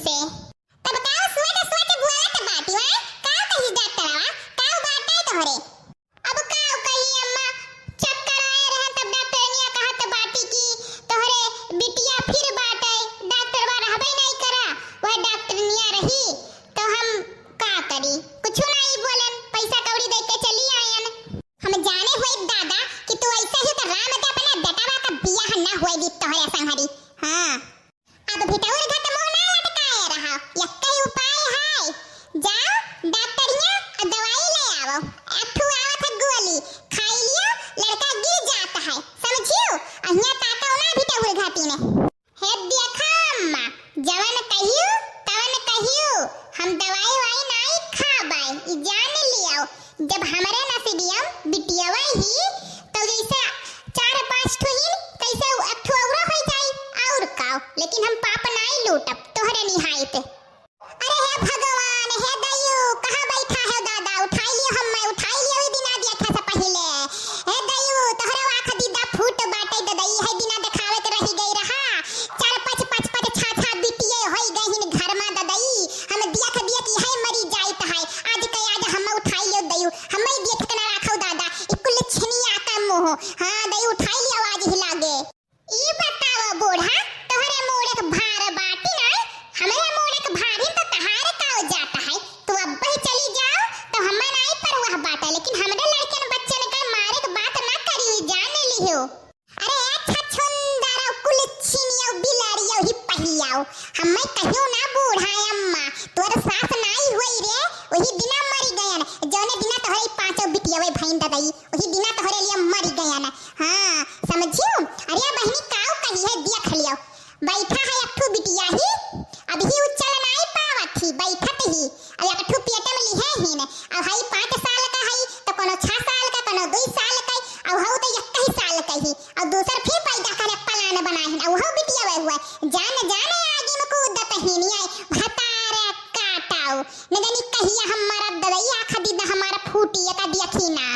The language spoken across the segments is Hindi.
से तब का सोच सोच बुआत बाटी है का कही डॉक्टरवा का बात है तोहरे अब का कही अम्मा चक्कर आए रहे तब डॉक्टरनिया कहत बाटी की तोहरे बिटिया फिर बाटे डॉक्टरवा रहबे नहीं करा वह डॉक्टरनिया रही तो हम का करी कुछ नहीं बोलन पैसा कौड़ी दे के चली आयन हम जाने हुए दादा कि तू ऐसा ही तो राम दे अपना बेटावा का बियाह ना होए दी तोहरे संगरी हां अब भिटौर घट मुंह ना लटकाए रहा यक्कै उपाय है जाओ डॉक्टरिया और दवाई ले आओ अठू आवत है गोली खाई लियो लड़का गिर जाता है समझियो अहिया ताका ना भिटौर घाटी में हे देखा अम्मा जवन कहियो तवन कहियो हम दवाई वाई नहीं खाबाई ई जान लियो जब हमारे नसीबियम बिटियावा ही तो जैसे 4-5 ठो ही कैसे अठू औरा हो जाई और काओ लेकिन हम पाप नहीं लूटब तोहरे निहायत अरे हे भगवान हे दयु कहां बैठा है दादा उठाई लियो हम मैं उठाई लियो ई दिना देखा से पहले हे दयु तोहरे आंख दीदा फूट बाटे ददई है दिना देखावे के रही गई रहा 4-5 6 बिटिए होई गहिन घर में ददई हम देख देख है मरी जाइत है आज के आज हम उठाई लियो दयु हम देख के ना राखौ दादा इकुल छनिया का मोह हां दयु उठाई लियो आज ही लागे ई बताओ बूढ़ा तोहरे मोड़ एक भार बाटी ना हमारे मोड़ एक भारी तो तहारे का हो जाता है तू अब ही चली जाओ तो हम नहीं परवाह बाटा लेकिन हमरे लड़के बच्चे ने का मारे के बात ना करी जान लियो अरे अच्छा छुंदर कुल छिनियो बिलाड़ियो ही पहियाओ हम कहियो ना बूढ़ा अम्मा तोर सास नहीं होई रे वही दिना मरी गयन जौने दिना तोहरे पांचो बिटियावे भईन ददई वही दिना तोहरे लिए मरी गयन हां समझियो अरे बहनी काऊ कही है देख लियो बैठा है अठू बिटिया ही अभी उचल नहीं पावत थी बैठत ही अब अठू पेट में लिहे ही ने अब हई 5 साल का हई तो कोनो 6 साल का कोनो 2 साल का अब हऊ तो 1 साल का ही और दूसर फिर पैदा करे पलान बनाहिन अब हऊ बिटिया वे हुआ जान आगे में कूदत ही नहीं आई भतारे काटाओ न जानी कहिया हमारा ददई आंख दीदा हमारा फूटी का देखी ना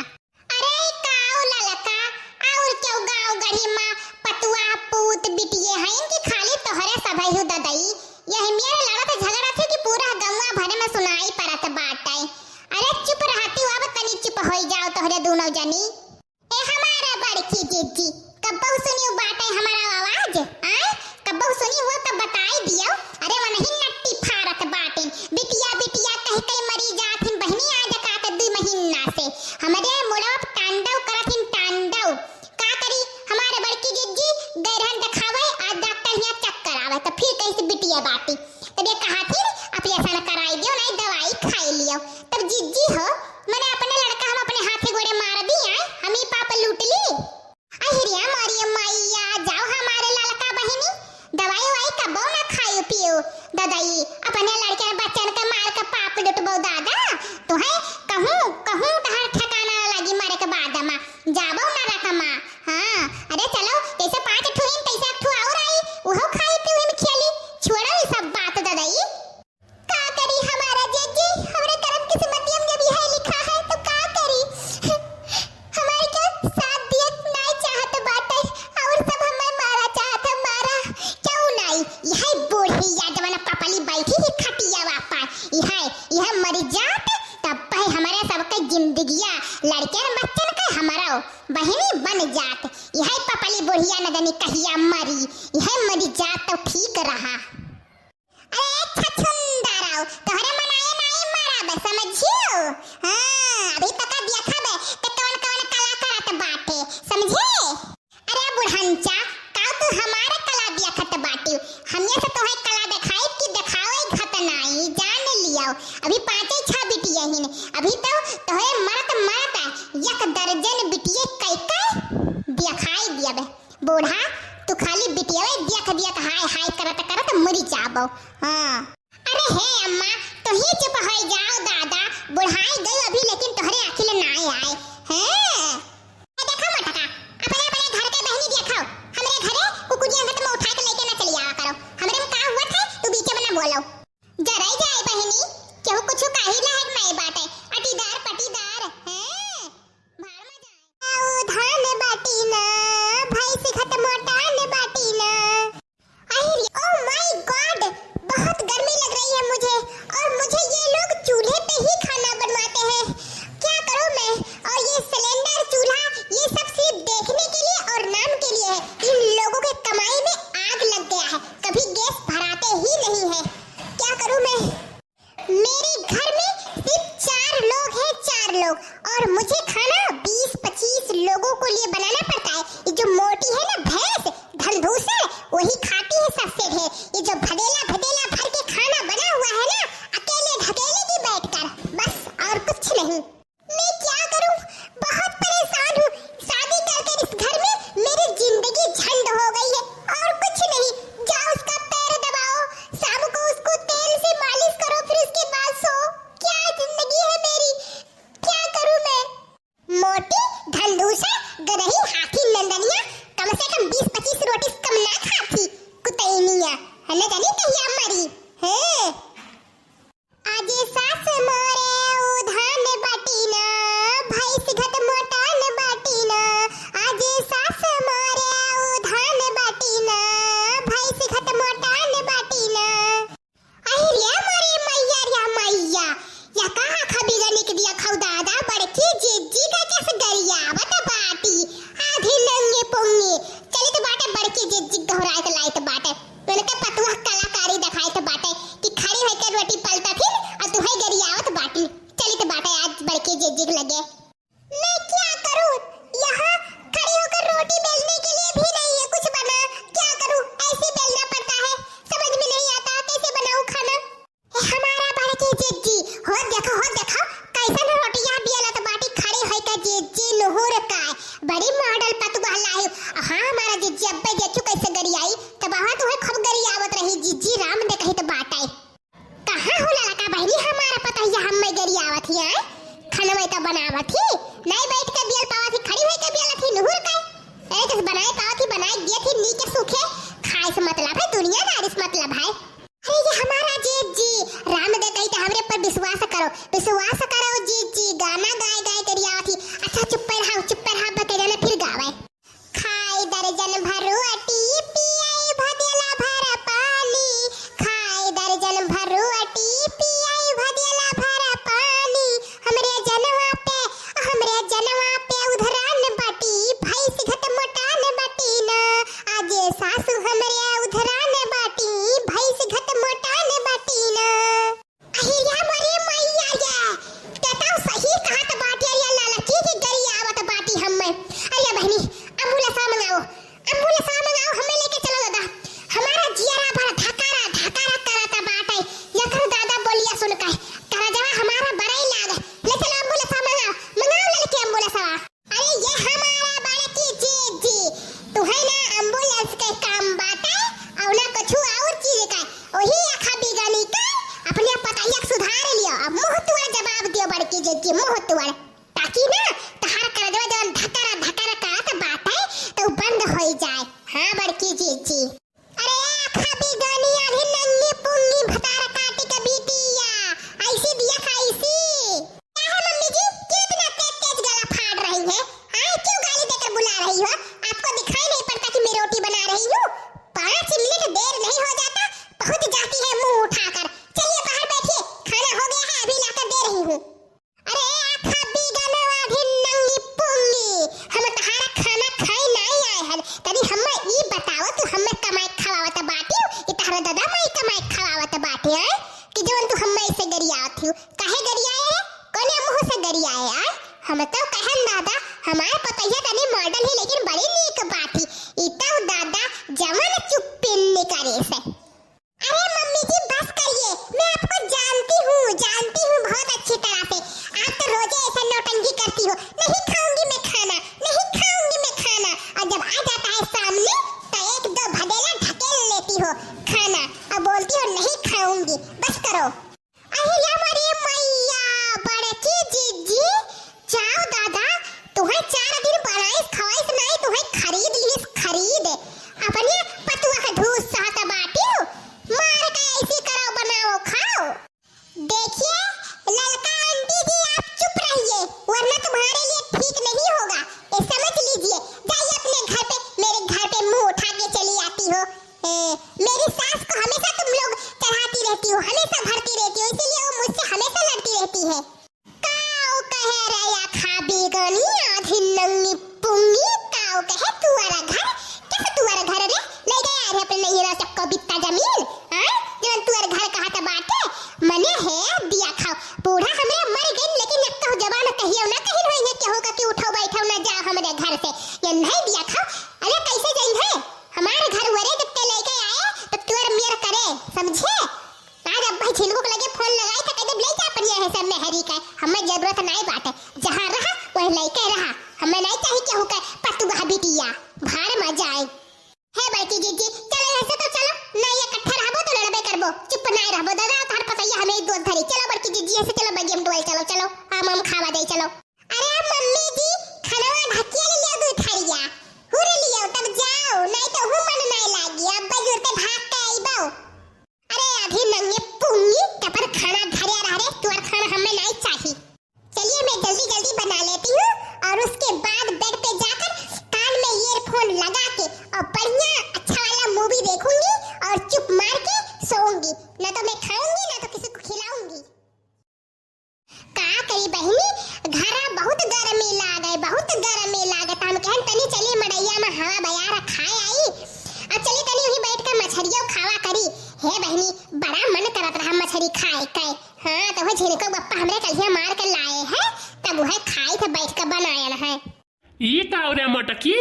अरे काऊ ललका और क्यों गांव गढ़ी मां पतुआ पूत बिटिए हैं कि खाली तोहरे सभई हो ददई यही मेरे लड़त झगड़ा थे कि पूरा गंगा भर में सुनाई पड़त बाटे अरे चुप रहती हो अब तनी चुप होई जाओ तोहरे दोनों जनी ए हमारा बड़की जीजी कब्बो सुनियो बाटे हमारा आवाज आए कब्बो सुनी वो तो बताई दियो अरे वो नहीं नट्टी फारत बाटे बिटिया बिटिया कह के मरी जाथिन बहनी आज का 2 महीना से हमरे मुड़वा तांडव करथिन तांडव का करी हमारे बड़की जीजी गैरहन दिखावे आ डॉक्टर हिया चक्कर आवे तो फिर कैसे बिटिया बाटी तब ये कहा थी ऑपरेशन कराई दियो नहीं दवाई खाई लियो तब जीजी हो मैंने अपने लड़का हम अपने हाथे गोड़े मार दी आए हम ही पाप लूट ली अहिरिया मारिया मैया जाओ हमारे लड़का बहनी दवाई वाई कबो ना खायो पियो ददाई अपने लड़के बच्चन का मार का पाप लुटबो दादा तो है कहूं तहार ठिकाना लगी मारे के बाद में जाबो ना रकमा हां अरे चलो जैसे 5 ठुइन तैसे ठु और आई ओहो खाई पियो में खेली छोड़ो ये सब बात ददाई का करी हमारा जीजी हमरे कर्म किस्मतियम जब यह लिखा है तो का करी हमारे के साथ दिया नहीं चाहत बाटे और सब हमें मारा चाहत मारा क्यों नहीं यह बूढ़ी यादवना पापली बैठी ही खटिया वापा यह मर जात तब पे हमारे सबके जिंदगिया लड़के बच्चन के हमारा बहनी बन जात यह पापली बुढ़िया नदनी कहिया मरी यह मर जात तो ठीक रहा अरे छछुंदराओ तोहरे मनाए नहीं मारा बे समझियो हां अभी तक देखा बे कि कौन कला करत बाटे समझे अरे बुढ़ंचा का तू हमारे कला देखत बाटी हमने से तोहे कला दिखाई कि दिखावे घट नहीं जान लियो अभी 5-6 बिटिया ही ने अभी तो तोहे मरत 1 दर्जन बिटिए कई दिखाई दिया बे बूढ़ा तू खाली बिटिया देख हाय करत मरी जाबो हां अरे हे अम्मा तो ही चुप हो जाओ दादा बुढ़ाई गई अभी लेकिन तोहरे अखिल ना आए हैं देखो मटका अपने घर के बहनी देखो हमरे घरे कुकुजिया घट में उठा के लेके ना चली आवा करो हमरे में का हुआ था तू बीच में ना बोलो जरा जाए बहनी केहू कुछ कही लायक नहीं बाटे अटीदार पटीदार हैं भाड़ में जाए धान बाटी ना भाई से खत्म मोटान बाटी ना ओ माय गॉड बहुत गर्मी करूं मैं? मेरे घर में सिर्फ 4 लोग हैं, 4 लोग, और मुझे खाना 20-25 लोगों को लिए बनाना पड़ता है। ये जो मोटी है ना भैंस धनधूसर, वही खाती है सबसे ढेर। ये जो भदेला भदेला भर के खाना बना हुआ है ना, अकेले ढकेलेगी बैठकर, बस और कुछ नहीं। मैं क्या करूं? बहुत परेशान हूं। शादी करके इस घर में मेरी जिंदगी झंड हो गई है और कुछ नहीं। जाओ उसका पैर दबाओ, शाम को उसको तेल से मालिश करो, फिर उसके बाद सो। क्या जिंदगी है मेरी, क्या करूं मैं? मोटी धनधूसर गदही हाथी नंदनिया कम से कम 20-25 रोटी कम ना खाती। कुतैनिया है ना, जानी कहिया मरी है। आजे सास मोरे उधान बाटीना, भाई सिघत मोटान बाटीना। आजे सास मोरे उधान बाटीना, भाई सिघत मोटान बाटीना। अहिल्या मोरे मैया रे मैया, या कहा खबीगा निक दिया खाऊ दादा बड़की जीजी का कैसे गरियावत बाटी। आधे नंगे पुंगे चले तो बाटे बड़की जीजी घोराए के लाए तो बाटे। मैंने कहा पतुआ कलाकारी दिखाए तो बाटे कि खड़ी होकर रोटी पलटा थी और तू है गरियावत बाटी। चली तो बाटे आज बड़की जीजी लगे। मैं क्या करूं? यहाँ खड़ी होकर रोटी बेलने के लिए भी नहीं है कुछ बना। क्या करूं? ऐसे बेलना पड़ता है, समझ में नहीं आता कैसे बनाऊं खाना। हमारा बड़की जीजी हो देखो कैसन रोटियां बेला तो बाटी खड़ी होकर जीजी नहुर का बड़ी मॉडल पतुआ लाई। हां हमारा जीजी अब्बे देखो कैसे गरियाई, तब वहां तो है खूब गरियावत रही जीजी राम दे कही तो बाटे। कहां होला लका बहनी हमारा पता है हम में गरियावत ही है। खाना में तो बनावत ही नहीं, बैठ के बेल पावत ही, खड़ी होकर बेला थी नहुर का। एक बनाए पावत ही, बनाए दिए थी नीचे सूखे। खाए से मतलब है, दुनियादारी से मतलब है। अरे ये हमारा जीजी राम दे कही तो हमरे पर विश्वास करो जीजी। गाना गाए गाए गरियावत ही। अच्छा चुप रहा बतेरा ने फिर गावे। खाए दर्जन भर रोटी पियाई भदेला भर पानी, खाए दर्जन भर रोटी पियाई भदेला भर पानी। हमरे जनवा पे उधरान बाटी, भाई सिघत मोटान बाटी ना। आजे सासू हमरे उधरान बाटी, भाई सिघत मोटान बाटी ना। अहिल्या मोरे मैया ये कहता सही कहा तो बाटी अरिया लाला की गरियावत बाटी हमें। अरे बहनी एम्बुलेंस मंगाओ, हमें लेके चलो दादा। हमारा जियारा भरा धकारा करता बाटे। यकर दादा बोलिया सुन के करा जवा हमारा बड़ाई लागे। ले चलो एम्बुलेंस मंगाओ लड़की एम्बुलेंस। अरे ये हमारा बड़की जीजी तू है ना, एम्बुलेंस के काम बाटे और ना कुछ और चीज का। वही आखा बिगानी का अपने पताइया सुधार लियो। अब मुंह तुआ जवाब दियो बड़की जीजी, मुंह तुआ, ताकि ना तहार कर देवा जवन धकारा करत बाटे तो बंद हो जाए। हां बड़की जीजी। अरे आखा बिगानी आधी नंगी पुंगी भतार काटी के बीटिया ऐसी दिया कैसी। क्या है मम्मी जी, कितना तेज गला फाड़ रही है? हां क्यों गाली देकर बुला रही हो? आपको दिखाई नहीं पड़ता कि मैं रोटी बना रही हूं? 5 मिनट देर नहीं हो जाता पहुंच जाती है मुंह उठाकर। चलिए बाहर बैठिए, खाना हो गया है, अभी लाकर दे रही हूं। अरे आखा बिगाना आधी नंगी पुंगी, हम तहारा खाना खाई नहीं आए हैं। तनी हमें ई बताओ तू हमें कमाई खवावत बाटी ई तहारा दादा मैं कमाई खवावत बाटी है कि जवन तू हमें से गरियावत हूं। काहे गरियाए है? कोने मुंह से गरियाए आ? हम तो कहन दादा हमार पतैया तनी मॉडल ही लेकिन बड़ी नीक बाटी। ई तो दादा जवन चुप्पिन करे से। अरे मम्मी जी बस करिए, मैं आपको जानती हूँ बहुत अच्छी तरह से। आप तो रोजे ऐसा नौटंकी करती हो, नहीं खाऊंगी मैं खाना। और जब आ जाता है सामने तो 1-2 भदेला ढकेल लेती हो खाना और बोलती हो नहीं खाऊंगी। बस करो। अहिल्या मोरे मैया बड़की जीजी जाओ दादा, तुम्हें 4 दिन बनाइस खवाइस नहीं, तुम्हें खरीद अपने पतुआ का धूस सहता बाटी हो। मार के ऐसी करो, बनाओ खाओ। देखिए ललका आंटी जी आप चुप रहिए वरना तुम्हारे लिए ठीक नहीं होगा, ये समझ लीजिए। जाइए अपने घर पे, मेरे घर पे मुंह उठा के चली आती हो। मेरी सास को हमेशा तुम लोग चढ़ाती रहती हो, हमेशा भरती रहती हो, इसीलिए वो मुझसे हमेशा लड़ती रहती है। काऊ कहे रया खा बेगनी आधी नंगी पुंगी, काऊ कहे तुअरा घर। कैसे तुअरा घर रे? ले गया रे अपने नैहरा चक्को बित्ता जमीन। हां जन तुअरा घर कहा था बाटे जरूरत नहीं बाटे, जहाँ रहा वही लइके रहा। हमें नहीं चाहिए केहू के पतुगा बिटिया, भाड़ में जाए। हे बड़की जीजी चलो ऐसे तो चलो, नहीं इकट्ठा रहबो तो लड़बे करबो, चुप नहीं रहबो। दादा तार पतैया हमें दूध धरी। चलो बड़की जीजी ऐसे चलो, बगियम डोल चलो चलो, हम खावा दे चलो। अरे मम्मी जी खाना ढकिया ले लियो दूध थरिया, हुर लियो तब जाओ, नहीं तो हूं मन नहीं लागी। अब बजुर के भाग के आइबो। अरे अभी नंगे पुंगी तपर खाना धरिया रह रे, तुअर खाना हमें नहीं चाहिए। चलिए मैं जल्दी जल्दी बना लेती हूँ और उसके बाद बेड पे जाकर कान में ईयरफोन लगा के और बढ़िया अच्छा वाला मूवी देखूंगी और चुप मार के सोऊंगी। ना तो मैं खाऊंगी ना तो किसी को खिलाऊंगी। का करी बहनी, घरा बहुत गर्मी लागे, बहुत गर्मी लागे। हम कहन तनी चली मड़ैया में हवा बयारा खाए आई। अब चली तनी वहीं बैठ कर मछरियों खावा करी। हे बहनी बड़ा मन करत रहा मछली खाए के। हाँ तो वो झिनको बप्पा हमरे कलिया मार के लाए हैं, तब वह खाई थे बैठ कर बनाया है। ये का रे मटकी,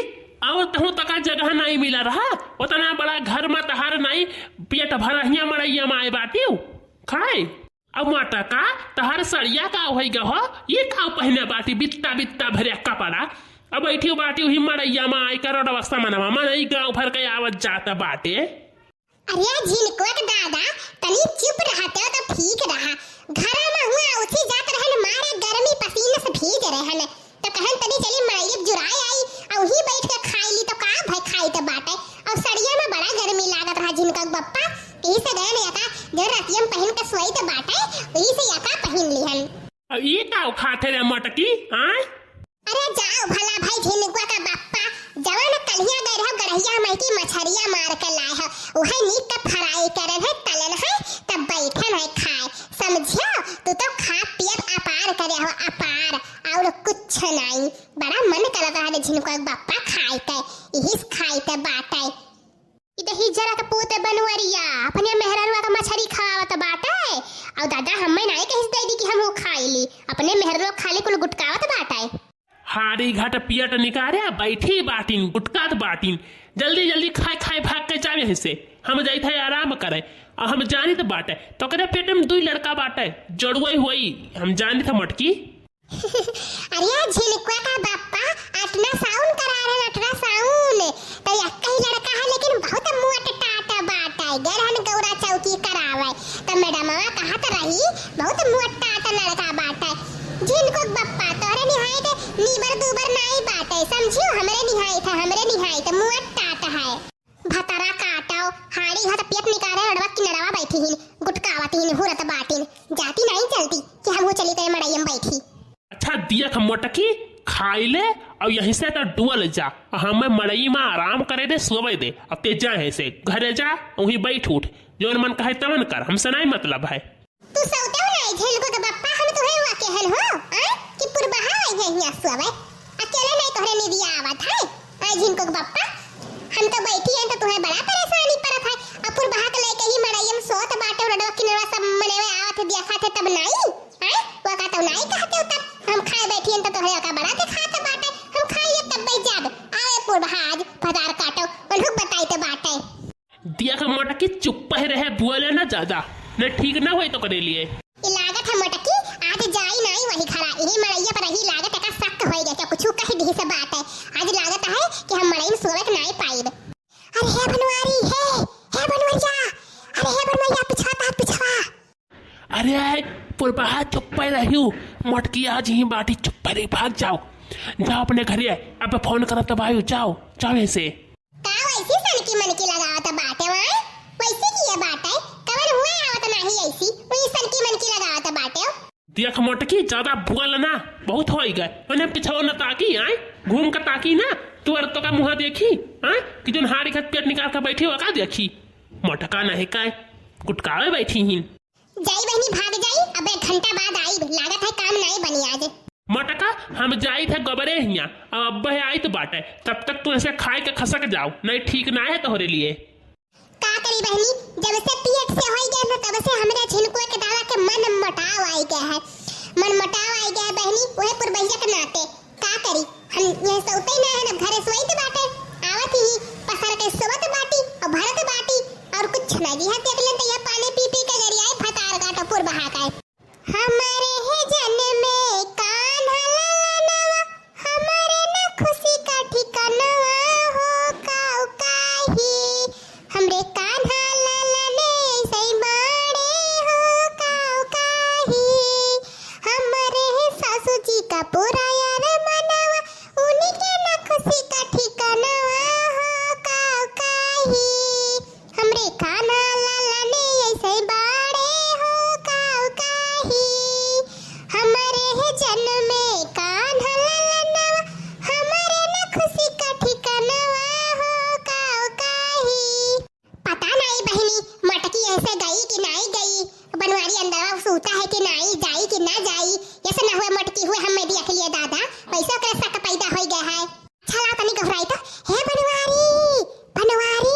अब तहु तका जगह नहीं मिला रहा, उतना बड़ा घर में तहार नहीं पेट भरहिया मड़ैया में आए बाटी खाए। अब मटका तहार सड़िया का होई ग हो, ये का पहने बाटी बित्ता बित्ता भरे कपड़ा। अब बैठी बाटी वही मड़ैया में आई करोड़ अवस्था मनवा मन ई गांव भर के आवत जाता बाटे। अरे झिनको के दादा तनी चुप रहते हो तो ठीक रहा। घर में हुआ उसी जात रहन, मारे गर्मी पसीने से भीज रहन, तो कहन तनी चली मड़ैया जुराई आई और ही बैठ के खाई ली। तो का भाई खाई तो बाटे। और सड़िया में बड़ा गर्मी लागत रहा झिनको बप्पा, यही से गए ने का जो रातियम पहन के सोई तो बाटे, यही से यका पहन लिहन। अब ये का खाते रे मटकी आए। अरे जाओ भला भाई झिनको का बप्पा, जवान कलिया गए रहो गड़हिया में की मछरिया मार के लाए है, वही नीक के फ्राई करन है तलन है, तब बैठन है खाए। समझियो तू तो खा पियत अपार करे हो अपार, और कुछ नहीं। बड़ा मन करता है झिनको बप्पा खाए के, यही खाए के बाटे। इदही जरा के पोते बनवरिया अपने मेहररुआ का मछरी खावत बाटे, और दादा हमें नहीं कहिस दे दी कि हम वो खाई ली, अपने मेहररुआ खाली कुल गुटकावत बाटे। हारी घाट पियट निकारे बैठी बाटिन गुटकात बाटिन, जल्दी जल्दी खाए खाए भाग के जावे से हम जाई थे आराम करे। और हम जानी तो बाटे तो करे पेट में दो लड़का बाटे जड़ुई हुई, हम जानी था मटकी। अरे झिनको का बाप्पा अटना साउन करा रहे, अटना साउन तो एक ही लड़का है लेकिन बहुत मोट टाटा बाटा गरहन गौरा चौकी करावे। तो मैडमवा कहत रही बहुत मोट टाटा लड़का बाटा। झिनको बप्पा तोरे निहाई दे नीबर दूबर नहीं बाटे, समझियो हमरे निहाई था, हमरे निहाई तो मोट टाटा है। भतरा काटाओ हाड़ी घाट पियत निकारे रड़वा किनरवा बैठी हिन गुटकावती हिन हुरत बाटिन, जाती नहीं चलती कि हम वो चली तेरे मड़ैया में बैठी। अच्छा दिया था मटकी खाई ले और यहीं से तो डुअल जा, हमें मड़ई में आराम करे दे सोवे दे। अब ते जा है से घरे जा वहीं बैठ उठ, जो मन कहे तमन कर, हमसे नहीं मतलब है। तू सोते हो नहीं झिनको के बप्पा, हम तो है वाके हल हो कि पुरबहा है यहीं सोवे, अकेले नहीं तोरे निदिया आवत है। आ झिनको के बप्पा हम तो बैठी हैं तो तुम्हें बड़ा परेशानी परत है। अपुर बहा के लेके ही मड़ैया में सोत बाटे रडवा किनरवा सब मने में आवत देखा थे तब नहीं है वो का तो नहीं कहते तब हम खाए बैठी हैं तो तोहरे का बड़ा दिखाते बाटे। हम खाइए तब बैठ जाब आवे पुर बहा आज भदार काटो उनको बताइते बाटे। दिया का मटकी चुप ही रहे, बोले ना ज्यादा न ठीक ना होई तो करे लिए। ये लागत है मटकी आज जाई नहीं वही खरा, यही मड़ैया पर रही लागत का शक होई गया कुछ कह दी से बात है। आज लागत है कि हम मड़ई में सोवत नहीं पाइब। अरे हे बनवारी हे बनवरिया, अरे हे बनवरिया पिछवाता पिछवा। अरे पुरबहा चुप पे रही मटकी आज ही बाटी चुप रही, भाग जाओ जाओ अपने घरे। अब फोन करो तो भाई जाओ जाओ ऐसे का वैसी सनकी मनकी लगावत बाटे वहां वैसी की ये बात है कवर हुआ आवत नहीं ऐसी वही सनकी मनकी लगावत बाटे। देख मटकी ज्यादा बोल ना, बहुत हो गए मैंने पिछवा न ताकी आए घूम कर ताकी ना तुअर तो का मुँह देखी आए कि जो हाड़ी खत पेट निकाल कर बैठी हो का देखी मटका नहीं का गुटकावे बैठी ही। जाई बहनी भाग जाई, अब एक घंटा बाद आई, लागत है काम नहीं बनी आज। मटका हम जाई थे गबरे हिया अब आई तो बाटे, तब तक तू ऐसे खाए के खसक जाओ, नहीं ठीक ना है तोहरे लिए। का करी बहनी जब से पेट से होई गए ना तब से हमरे झिनको के दादा के मन मोटाव आई गया है, मन मोटाव आई गया है बहनी ओहे पुरबैया के नाते। का करी हम ये सोते ना है ना घरे सोई तो बाटे आवत ही पसर के सोवत बाटी और भरत बाटी और कुछ ना जी। हां देख ले तो ये पानी पी पी के गरियाए फतार काटो पुरबहा का। हमारे है जन में का अंदर सूता है कि नहीं, जाई कि ना जाई, ऐसा ना हुए मटकी हुए हम देख लिए दादा, वैसा करे शक पैदा हो गया है। चला तनी घबराई तो, हे बनवारी बनवारी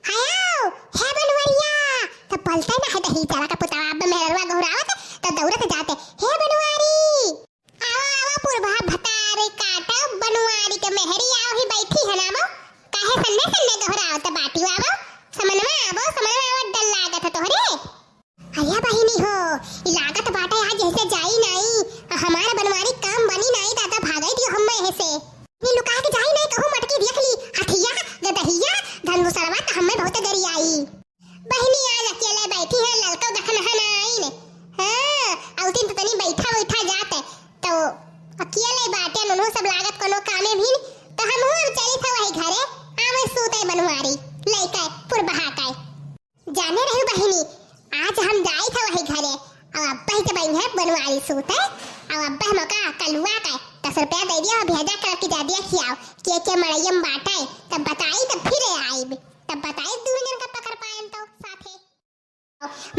हायो, हे बनवरिया, तो पलते ना है दही चला का पुतवा अब मेरवा घबरावत तो दौड़त जाते, हे बनवारी आओ आओ पुरभा भतारे काटा बनवारी के मेहरी आओ ही बैठी है ना, काहे सन्ने सन्ने घबरावत बाटी आवो समनवा डर लागत है तोहरे। अया बहिनी हो, ई लागत बाटे आज जैसे जाई नहीं, हमारा बनवारी काम बनी नहीं दादा, भागई दियो हम में से नी लुका के जाई नहीं, कहूं मटकी देख ली हथिया गदहिया धंधु सरवा त हमें बहुत गरी आई। बहिनी आज अकेले बैठी है, ललका देखन है नहीं ने, हां औतिन तो तनी बैठा जाते तो अकेले बाटे नुनु सब लागत कोनो कामे भी तो हम चली था वही घरे आवे सूते बनवारी लइका पुरबहा का जाने रही बहिनी, आज हम जाई था वही घरे और अब्बा ही के बहन है बनवारी सूते और अब्बा मका कलुआ का 10 रुपया दे दिया और भेजा कर के जा दिया खियाओ के मड़ैयम बाटाई, तब बताई तब फिर आई, तब बताई दू जन का पकड़ पाएन तो साथे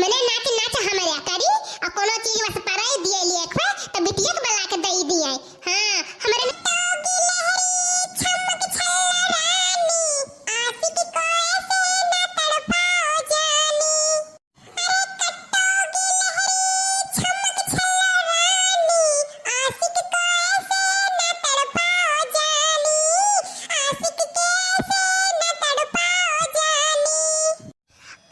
मने नाच हमरे करी और कोनो चीज बस पराई दिए लिए खो तब बिटिया के बला के दई दिए। हां हमरे टोगी लहरी छमक छल्ला रानी आशिक को ऐसे ना तड़पाओ जानी, अरे कटोगी लहरी छमक छल्ला रानी आशिक को ऐसे ना तड़पाओ जानी, आशिक के ऐसे ना तड़पाओ जानी।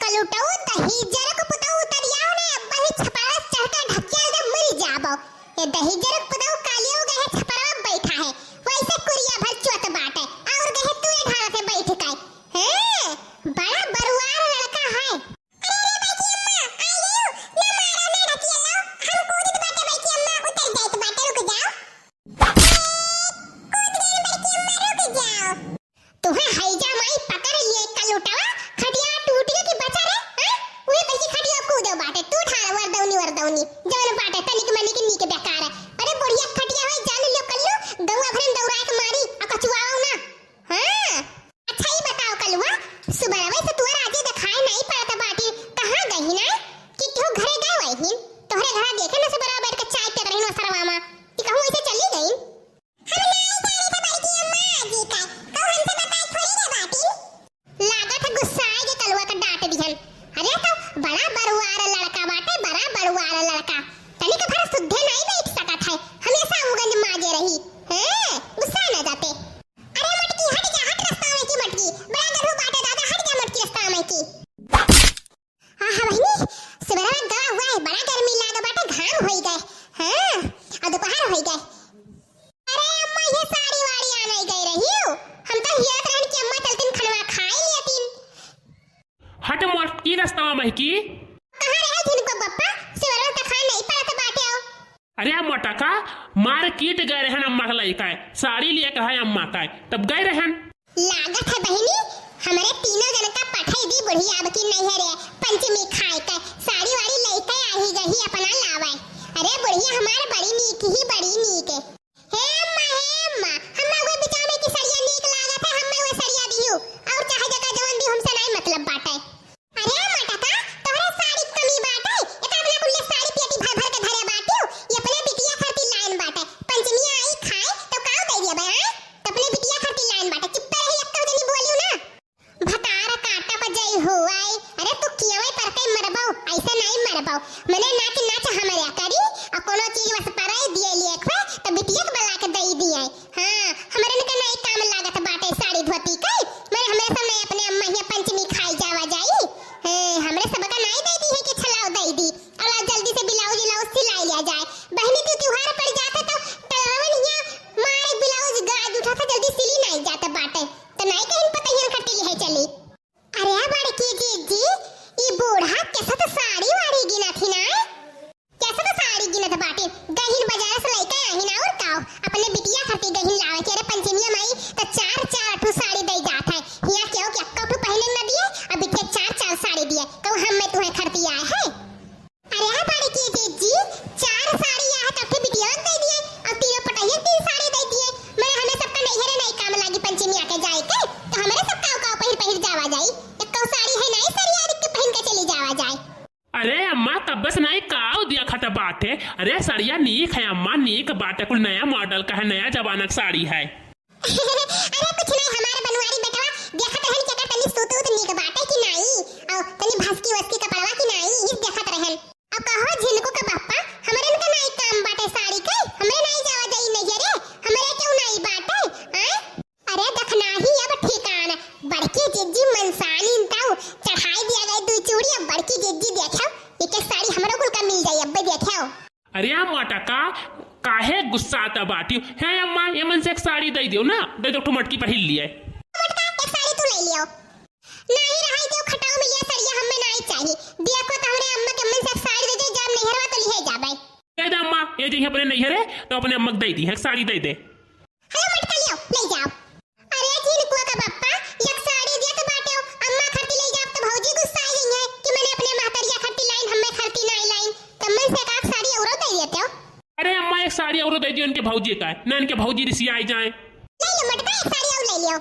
कलुटाऊ दही जरक पुताऊ तरियाओ ने अब्बा ही छपारा चढ़कर ढकिया दे मर जाबो, ये दही जरक पुताऊ कालियो गए छपरा बैठा है वैसे कुरिया भर चोत बाटे और गए तू ढाला से बैठ के, हैं बड़ा बरुआर लड़का है। अरे बैठी अम्मा आ गयो, ना मारो ना ढकिया लो, हम कूदत बाटे बैठी अम्मा उतर जाए तो बाटे रुक जाओ, कूद गए बैठी अम्मा रुक जाओ, तुम्हें हैजा माई पकड़ लिए कलुटावा खटिया टूट गई कि बचा रे, हैं उहे कैसी खटिया कूदो बाटे तू ठाड़ वरदौनी जवन बाटे तनिक मनिक नीके बेकार है। अरे बढ़िया खटिया होई जान लियो कल्लू दौआ भरन दौड़ा के मारी आ कचुआओ ना। हां अच्छा ही बताओ कल्लुआ, सुबह से तू आजे दिखाई नहीं पड़ता बाटी, कहां गई ना कि क्यों घरे गए वही तोहरे घर देखे ना से बराबर बैठ के चाय पी रही न सरवामा कि कहूं ऐसे चली गई। हम नहीं जानी था बाटी अम्मा जी का कहूं हमसे बताई थोड़ी रे बाटी, लागत गुस्सा आए के कलुआ का डांट दिहन। अरे तो बड़ा बरुआर लड़का बाटे, बड़ा बरुआर लड़का तनिक भर सुद्धे नहीं बैठ सकत है, हमेशा उगंज माजे रही, हैं गुस्सा ना जाते। अरे मटकी हट जा, हट रास्ता में की मटकी बड़ा गधू बाटे दादा, हट जा मटकी रास्ता में की। आहा बहिनी सुबह गवा हुआ है, बड़ा गर्मी लागे बाटे, घाम होई गए, हां और दोपहर होई गए। अरे अम्मा ये साड़ी वाड़ी आ नहीं गई रही हो, हम तो हियात रहन की अम्मा चलतिन खनवा खाई लेतिन। हट मटकी रास्ता में की कहां रहे जिन को पप्पा सुबह तक खाए नहीं पड़ा तो बाटे आओ। अरे मटका मार्केट गए रहन अम्मा का लइका साड़ी लिए कहा अम्मा का तब गए रहन। लागत है बहिनी हमारे तीनों जन का पठाई दी बुढ़िया अब की नहीं है रे, पंचमी खाए का साड़ी वाड़ी लेके आई गई अपना लावे। अरे बुढ़िया हमारे बड़ी नीक ही बड़ी नीक है। हे अम्मा हम्मा वो बिचारे की सड़िया नीक लागत है, हम्मे वो सड़िया दियो और चाहे जगह जवन दी हमसे नहीं मतलब बाटे। अरे मटका तोहरे साड़ी कमी बाटे, एका अपना कुल्ले साड़ी पेटी भर भर के धरे बाटियो, ये अपने बिटिया खाती लाइन बाटे, पंचमी आई खाए तो काऊ दे दिया बे, तो अपने बिटिया खाती लाइन बाटे, चुप रही एक तो जनी बोलियो ना भतार काटा पर जई हो आई। अरे तू कियावे पर के मरबो, ऐसे नहीं मरबो, मने नाच हमरे करी और कोनो चीज बस पराई दिए लिए खो तो बिटिया के बला के दई दिए। हां हमरे ने नहीं काम लागत बाटे साड़ी धोती के, मैं हमेशा नहीं अपने अम्मा ही पंचमी खाई जावा जाई, हमरे सब का नहीं दे दी है कि छलाव दे दी और जल्दी से ब्लाउज ब्लाउज सिलाई लिया जाए। बहनी तू त्योहार पर जाता तो तलवन हिया मारे ब्लाउज गाज उठा था जल्दी सिली नहीं जाता बाटे तो नहीं कहीं पता ही खट्टी है चली। अरे बड़की जीजी ये बूढ़ा कैसा तो साड़ी वाड़ी गिना थी ना, कैसा तो साड़ी गिना था बाटे, गहिन बाजार से लेके आई ना दिया खाता बाटे। अरे साड़िया नीक है अम्मा, नीक बाटे, कुल नया मॉडल का है, नया जमाना का साड़ी है। अरे कुछ नहीं, हमारे बनवारी बेटवा देखत रहन के तनी सूत उत नीक बाटे कि नहीं, और तनी भस्की वस्की कपड़वा कि नहीं, इस देखत रहन। अब कहो झिनको का पापा हमरे का नहीं काम बाटे साड़ी के, हमरे नहीं जावा जाई नहीं रे, हमरे क्यों नहीं बाटे हैं? अरे देखना ही अब ठिकाना बड़की जिज्जी मनसानी ताऊ चढ़ाई दिया गई दू चूड़ी, अब बड़की जिज्जी देखो एक साड़ी हमरो कुल का मिल जाई, अब देखो। अरे अम्मा टका काहे गुस्सा आता बाटी है अम्मा, ये मन से एक साड़ी दे दियो ना, दे दो मटकी पहिल लिए। मटका एक साड़ी तू ले लियो, नहीं रहाई जो खटाऊ में ये साड़ियां हमें नहीं चाहिए, देखो तो हमरे अम्मा के मन से साड़ी दे दे, जब नैहरवा तो लिहे जाबे। दे दे अम्मा, ये जी अपने नैहर है तो अपने अम्मा दे दी है, साड़ी दे दे। हेलो मटका लियो ले जाओ। अरे झिनको का पप्पा एक साड़ी दे तो बाटे अम्मा खर्ती ले जाओ, तो भौजी गुस्सा आई है कि मैंने अपने महतरिया खर्ती लाइन हमें खर्ती नहीं लाइन, तो मन से एक साड़ी और दे देते हो। अरे अम्मा एक साड़ी और दे दियो इनके भौजी का, ना इनके भौजी रिसिया आई जाए। ले लो मटका एक साड़ी और ले लियो।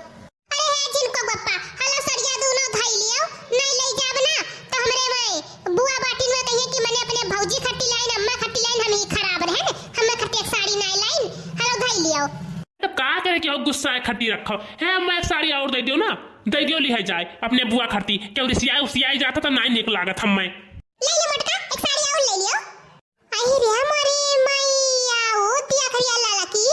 अरे है जिनको पप्पा हलो सरिया दोनों धाई लियो, नहीं ले जाब ना तो हमरे भाई बुआ बाटी में कहिए कि मैंने अपने भौजी खट्टी लाइन अम्मा खट्टी लाइन हम ही खराब रहे ना, हमें खट्टी एक साड़ी नहीं लाइन, हलो धाई लियो। तो का करे कि गुस्सा है खट्टी रखो है अम्मा, एक साड़ी और दे दियो ना, दे दियो लिहे जाए अपने बुआ खट्टी, क्यों रिसिया उसिया जाता तो नहीं निक लागत हमें। ले लो मटका एक साड़ी और ले लियो। आई रे हमारे मैया ओ दिया खरिया लाला की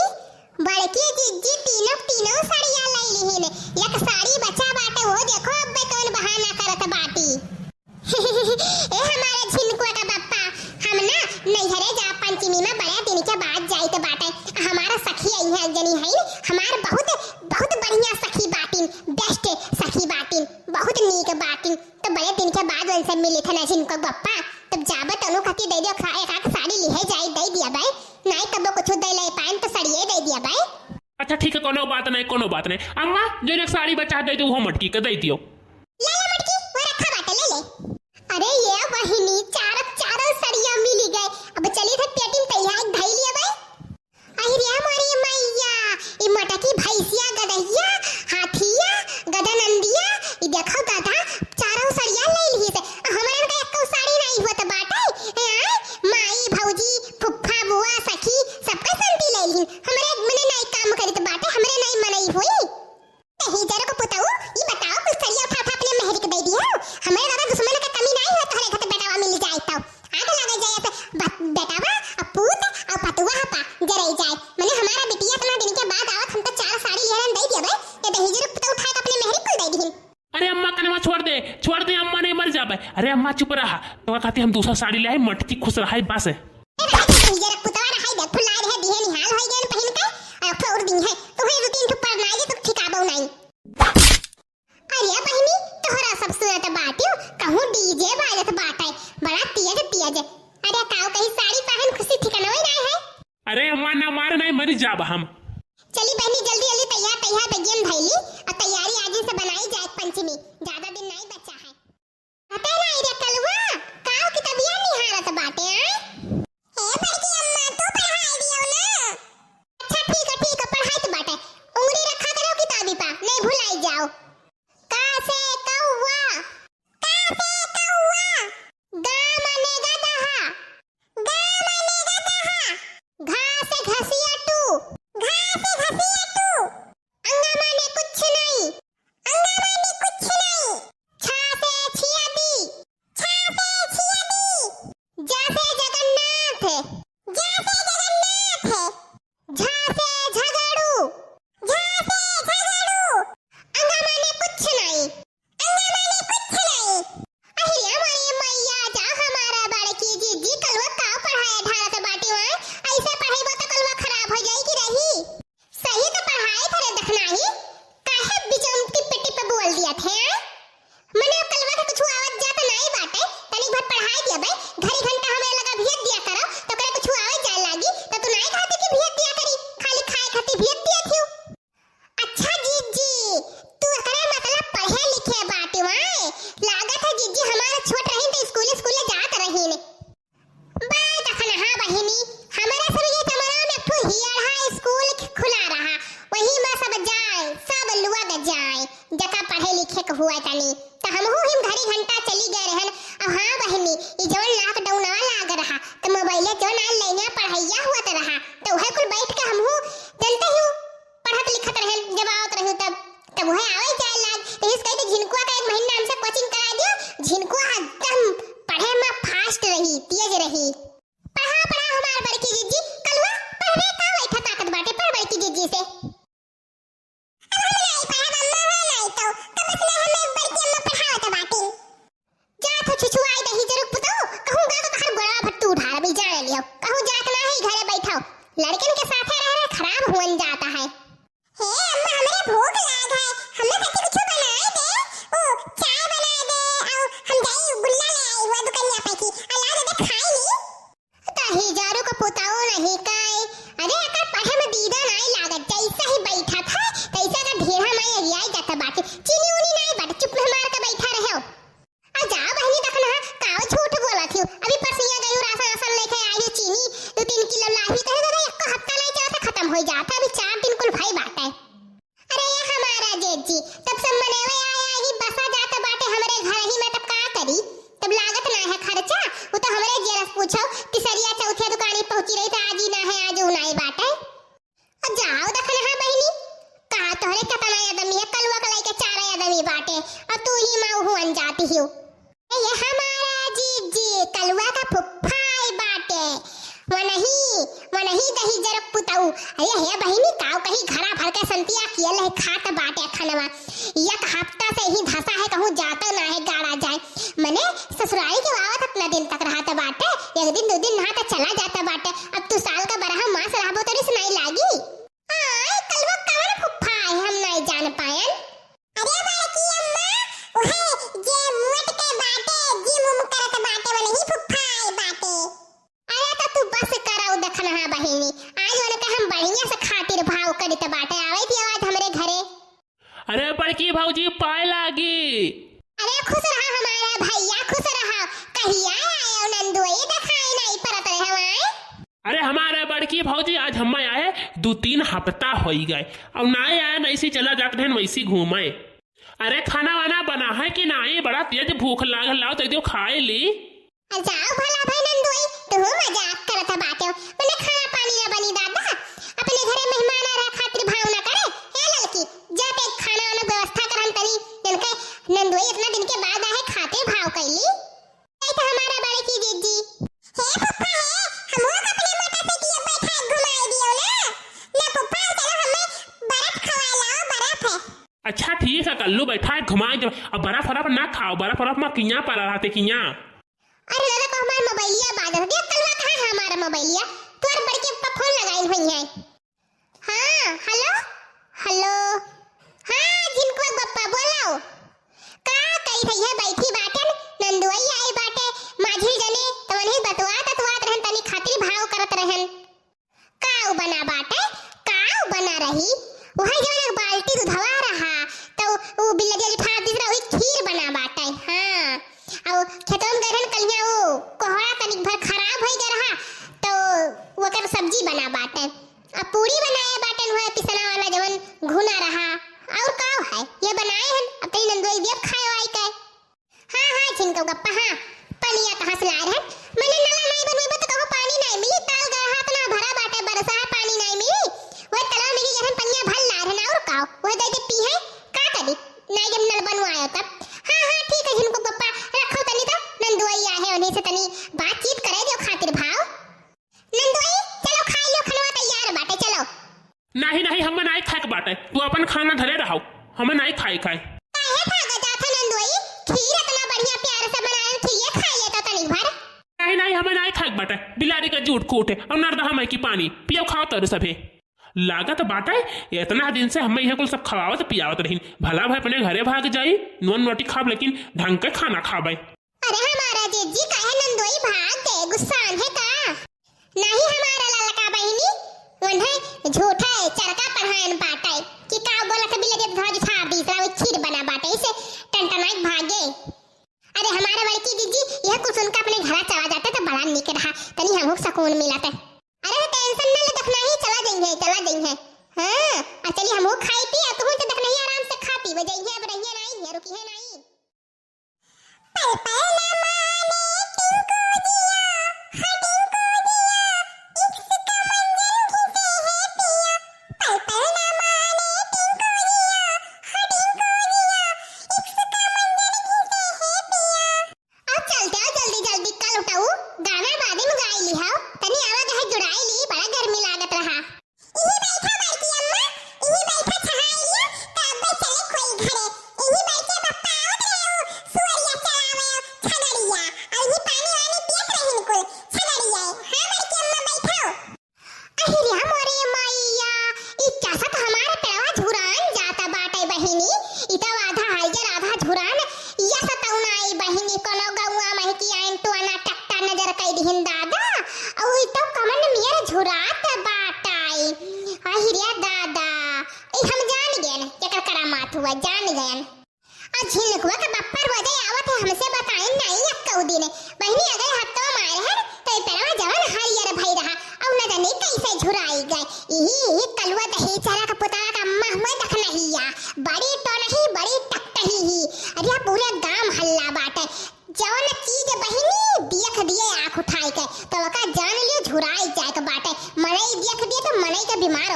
बड़की जिज्जी तीनों साड़ियां ले ली ने, एक साड़ी बचा बाटे वो देखो अब कौन बहाना करत बाटी। ए हमारे झिनको का पप्पा हम ना नैहरे जा पंचमी में बड़े दिन के बाद जाई तो बाटे, हमारा सखी आई है जनी है हमार बहुत बहुत बढ़िया सखी बाटिन, बेस्ट सखी बाटिन, बहुत नीक बाटिन, तो बड़े दिन के बाद उनसे मिली था ना झिनको पप्पा, तब जाबे तनु खती दे दियो, एक आक साड़ी लिहे जाई दे दिया भाई, नहीं कबो कुछ दे ले पाइन तो साड़ी दे दिया भाई। अच्छा ठीक है, कोनो बात नहीं अम्मा, जो एक साड़ी बचा दे दो वो मटकी का दे दियो। ले ले मटकी वो रखा बाटे ले ले। अरे ये बहिनी चारों साड़ियां मिल गए, अब चली थे पेटिन तैयार धई लिया भाई। आई रे हमारी मैया ई मटकी भैंसिया गदहिया हाथिया गदनंदिया ई देखो गधा चारों साड़ियां ले ली से, हमरे का एको साड़ी नहीं होत बाटे माई भौजी फुफ्फा बुआ सखी सबका संती ले ली, हमरे मने नहीं काम करित बाटे, हमरे नहीं मनई होई। ही जरा को पुताऊ ये बताओ कुछ साड़ियां उठा अपने मेहर के दे दियो, हमें दादा दुश्मन का कमी नहीं है, तोहरे घर बेटावा मिल जाए तो आग लगे जाए तो बेटावा अपूत और पतुआ हपा जरई जाए, माने हमारा बिटिया इतना दिन के बाद आवत हम तो चार साड़ी लेहन दे दिया भाई, ये दही जरा पुता उठा के अपने मेहर को दे दी। अरे अम्मा कनवा छोड़ दे अम्मा नहीं मर जाबे। अरे अम्मा चुप रहा, तो कहती हम दूसरा साड़ी ले आई, मटकी खुश रहा बस है। जरा पुतवा रहा देख फुला रहे दिहे निहाल होई गन पहिन के और ठोर दी है तो है रुटीन ठुपर नहीं तो ठिकाबो नहीं। अरे बहिनी तोहरा सब सूरत बाटियो कहूं डीजे बाजत बाटे बड़ा तेज, अरे काऊ कहीं साड़ी पहन खुशी ठिकाना ही नहीं है। अरे अम्मा ना मार नहीं मर जाब हम। चली बहनी जल्दी तैयार बेगियन धैली और तैयारी आज से बनाई जाए पंचमी, ज्यादा दिन नहीं बचा है। पता नहीं रे कलवा काऊ की तबियत निहारत बाटे हैं। ए बड़की अम्मा तू पढ़ाई दियो ना। अच्छा ठीक है पढ़ाई तो बाटे, उंगली रखा करो किताबी पा नहीं भुलाई जाओ। का से कौवा गा माने गदहा, घा से घसिया टू, अंगा माने कुछ तेज रही। पढ़ा पढ़ा हमार बड़की जीजी कलवा पढ़वे का बैठा ताकत बाटे पर बड़की जीजी से। अब हम नहीं पढ़ा अम्मा है नहीं तो कब से हमें बड़की अम्मा पढ़ावत बाटे। जा तो छुछुआई दही जरूर पुतो कहूंगा तो हर बड़ा भट्टू उठा भी जान लियो कहूं जात ना ही घरे बैठाओ लड़कन के साथ रह रहे खराब होन जाता है। हे अम्मा हमरे भूख लाग है हमें कति कुछ बनाए दे ओ चाय बनाए दे और हम जाई गुल्ला ले आई हुआ दुकानिया पे की अल्लाह दे खाई नी दही जारू का पुताओ नहीं काय अरे अकर पढ़े में दीदा नहीं लागत जैसा ही बैठा था तैसा का ढेरा में रियाई जाता बाटे चीनी उनी नहीं बाटे चुप में मार के बैठा रहो आ जा बहनी देखना काव झूठ बोला थी अभी परसिया गई राशन राशन लेके आई चीनी 2-3 किलो लाही कहे दादा एक हफ्ता नहीं चला खत्म हो जाता अभी 4 दिन कुल भाई बाटे। अरे ये हमारा जेठ जी तब सब मनेवे आया ही बसा जाता बाटे हमरे घर ही में तब का करी तब लागत ना है खर्चा वो तो हमरे जेरस पूछो तिसरिया चौथे दुकानी पहुंची रही तो आज ही ना है आज उनाई बाटे और जाओ देखना हां बहनी कहा तोहरे कतना आदमी है कलवा कलाई के 4 आदमी बाटे और तू ही मां हुन जाती हो। ये हमारा जीत जी कलवा का फुफ्फाई बाटे वो नहीं दही जरक पुताऊ अरे हे बहिनी काव कहीं घरा भर के संतिया कियल है खात बाटे खनवा एक हफ्ता से ही धसा है कहूं जाता ना है गाड़ा जाए मने ससुराली के आवत इतना दिन तक रहता बाटे एक दिन 2 दिन नहा तो चला जाता बाटे अब तू साल का बरहा मास रहबो तोरी सुनाई लागी आय कलवा कवन फुफ्फाई हम नहीं जान पायन। अरे बड़की अम्मा ओहे जे मुट के बाटे जी मुम करत बाटे वो नहीं फुफ्फाई बाटे। अरे तो तू बस कराओ देखना हां बहिनी आज वाला के हम बढ़िया से खातिर भाव करी त बाटे आवे थी आज हमरे घरे। अरे बड़की भौजी पाए लागी। अरे खुश रहा हमारा भैया खुश रहा कहिया आयो नंदू ये दिखाई नहीं परत रहे हमारे। अरे हमारे बड़की भौजी आज हम आए 2-3 हफ्ता हो ही गए अब ना आए नहीं चला जाते हैं वैसी घूमे। अरे खाना वाना बना है कि नहीं बड़ा तेज भूख लागल लाओ तो खाए ली। जाओ भला भाई नंदू तू मजाक करत बाटे मने खाना पानी ना बनी दादा अपने घरे मेहमान आ रहा खातिर भाव ना करे हे लड़की जाते खाना वाला व्यवस्था करन तनी इनके नंदू इतना दिन के बाद आए खातिर भाव कैली ए तो हमारा बड़े की जीजी हे पप्पा है हमो अपने मोटरसाइकिल बैठा घुमाई दियो ना पप्पा चलो हमें बर्फ खवा लाओ बर्फ है। अच्छा ठीक है कल्लू बैठा है घुमाए दो अब बर्फ ना खाओ बर्फ में किया पर रहते किया। अरे दादा को हमारा मोबाइलिया बाजर दे कलवा कहां है हमारा मोबाइलिया तोर बड़के पप्पा फोन लगाई हुई है। हां हेलो हेलो हां जिनको पप्पा बोलाओ का कई भैया बैठी बाटन नंदुई आई बाटे माझी जने तवने बतवात रहन तनी खातिर भाव करत रहन काऊ बना बाटे काऊ बना रही वही जो एक बाल्टी दूधवा रहा तो वो बिल्ला जली फाड़ दिस रही खीर बना बाटे। हां और खेतों में गरन कलिया वो कोहड़ा तनिक भर खराब हो गया रहा तो वो कर सब्जी बना बाटे अब पूरी बनाए बाटे हुआ पिसना वाला जवन घुना रहा और का है ये बनाए हैं अब तेरी नंदोई देव खाए आई के। हां हां छिनको गप्पा हां पनिया कहां से लाए हैं मैंने नला नहीं बनवे तो कहो पानी नहीं मिली ताल गया हाथ ना भरा बाटे बरसा पानी नहीं मिली वो तलाव में गहन पनिया भर ला है ना और का वो दे दे पी है का करी नहीं जब नल बनवाया तब। हां हां ठीक है जिनको पप्पा रखो तनी तो नंदुई आहे उन्हीं से तनी बातचीत करे जो खातिर भाव नंदुई चलो खा लो खाना तैयार बाटे चलो। नहीं नहीं हम नहीं खाए बाटे तू अपन खाना धरे रहो हम नहीं खाए काहे भागा जाता नंदुई खीर इतना बढ़िया प्यार से बनाए थी ये खाइए तो तनी भर। नहीं हम नहीं खाए बाटे बिलारी का झूठ कूट है और नर्दा हम की पानी पियो खाओ तर सभे लागत बाटे इतना दिन से हमें यहाँ कुल सब खवावत पियावत रही भला भाई अपने घरे भाग जाई नॉन रोटी खाब लेकिन ढंग के खाना खाबे। अरे हमारा जीजी काहे नंदोई भाग गए गुस्सान है का नहीं हमारा ललका बहिनी उन्हें झूठा है चरका पढ़ान पाटाई कि का बोला था बिल्ले ध्वज छाप दी सरा खीर बना बाटे इसे टंटनाई भागे। अरे हमारा बड़की जीजी यह कुछ उनका अपने घर चला जाते तो बड़ा निक रहा तनी हमको सुकून मिलता। अरे टेंशन न ले देखना ही चला देंगे हां चलिए हमो खाई पी तू तो देखना ही आराम से खा पी बजाइए अब रहिए नहीं है रुकी है नहीं पल पल न माने टिंकू जिया टिंकू जिया इसका मंजर घिसे है पिया पल पल न माने टिंकू जिया टिंकू जिया इसका मंजर घिसे है पिया अब चलते हो जल्दी जल्दी कल उठाओ गाना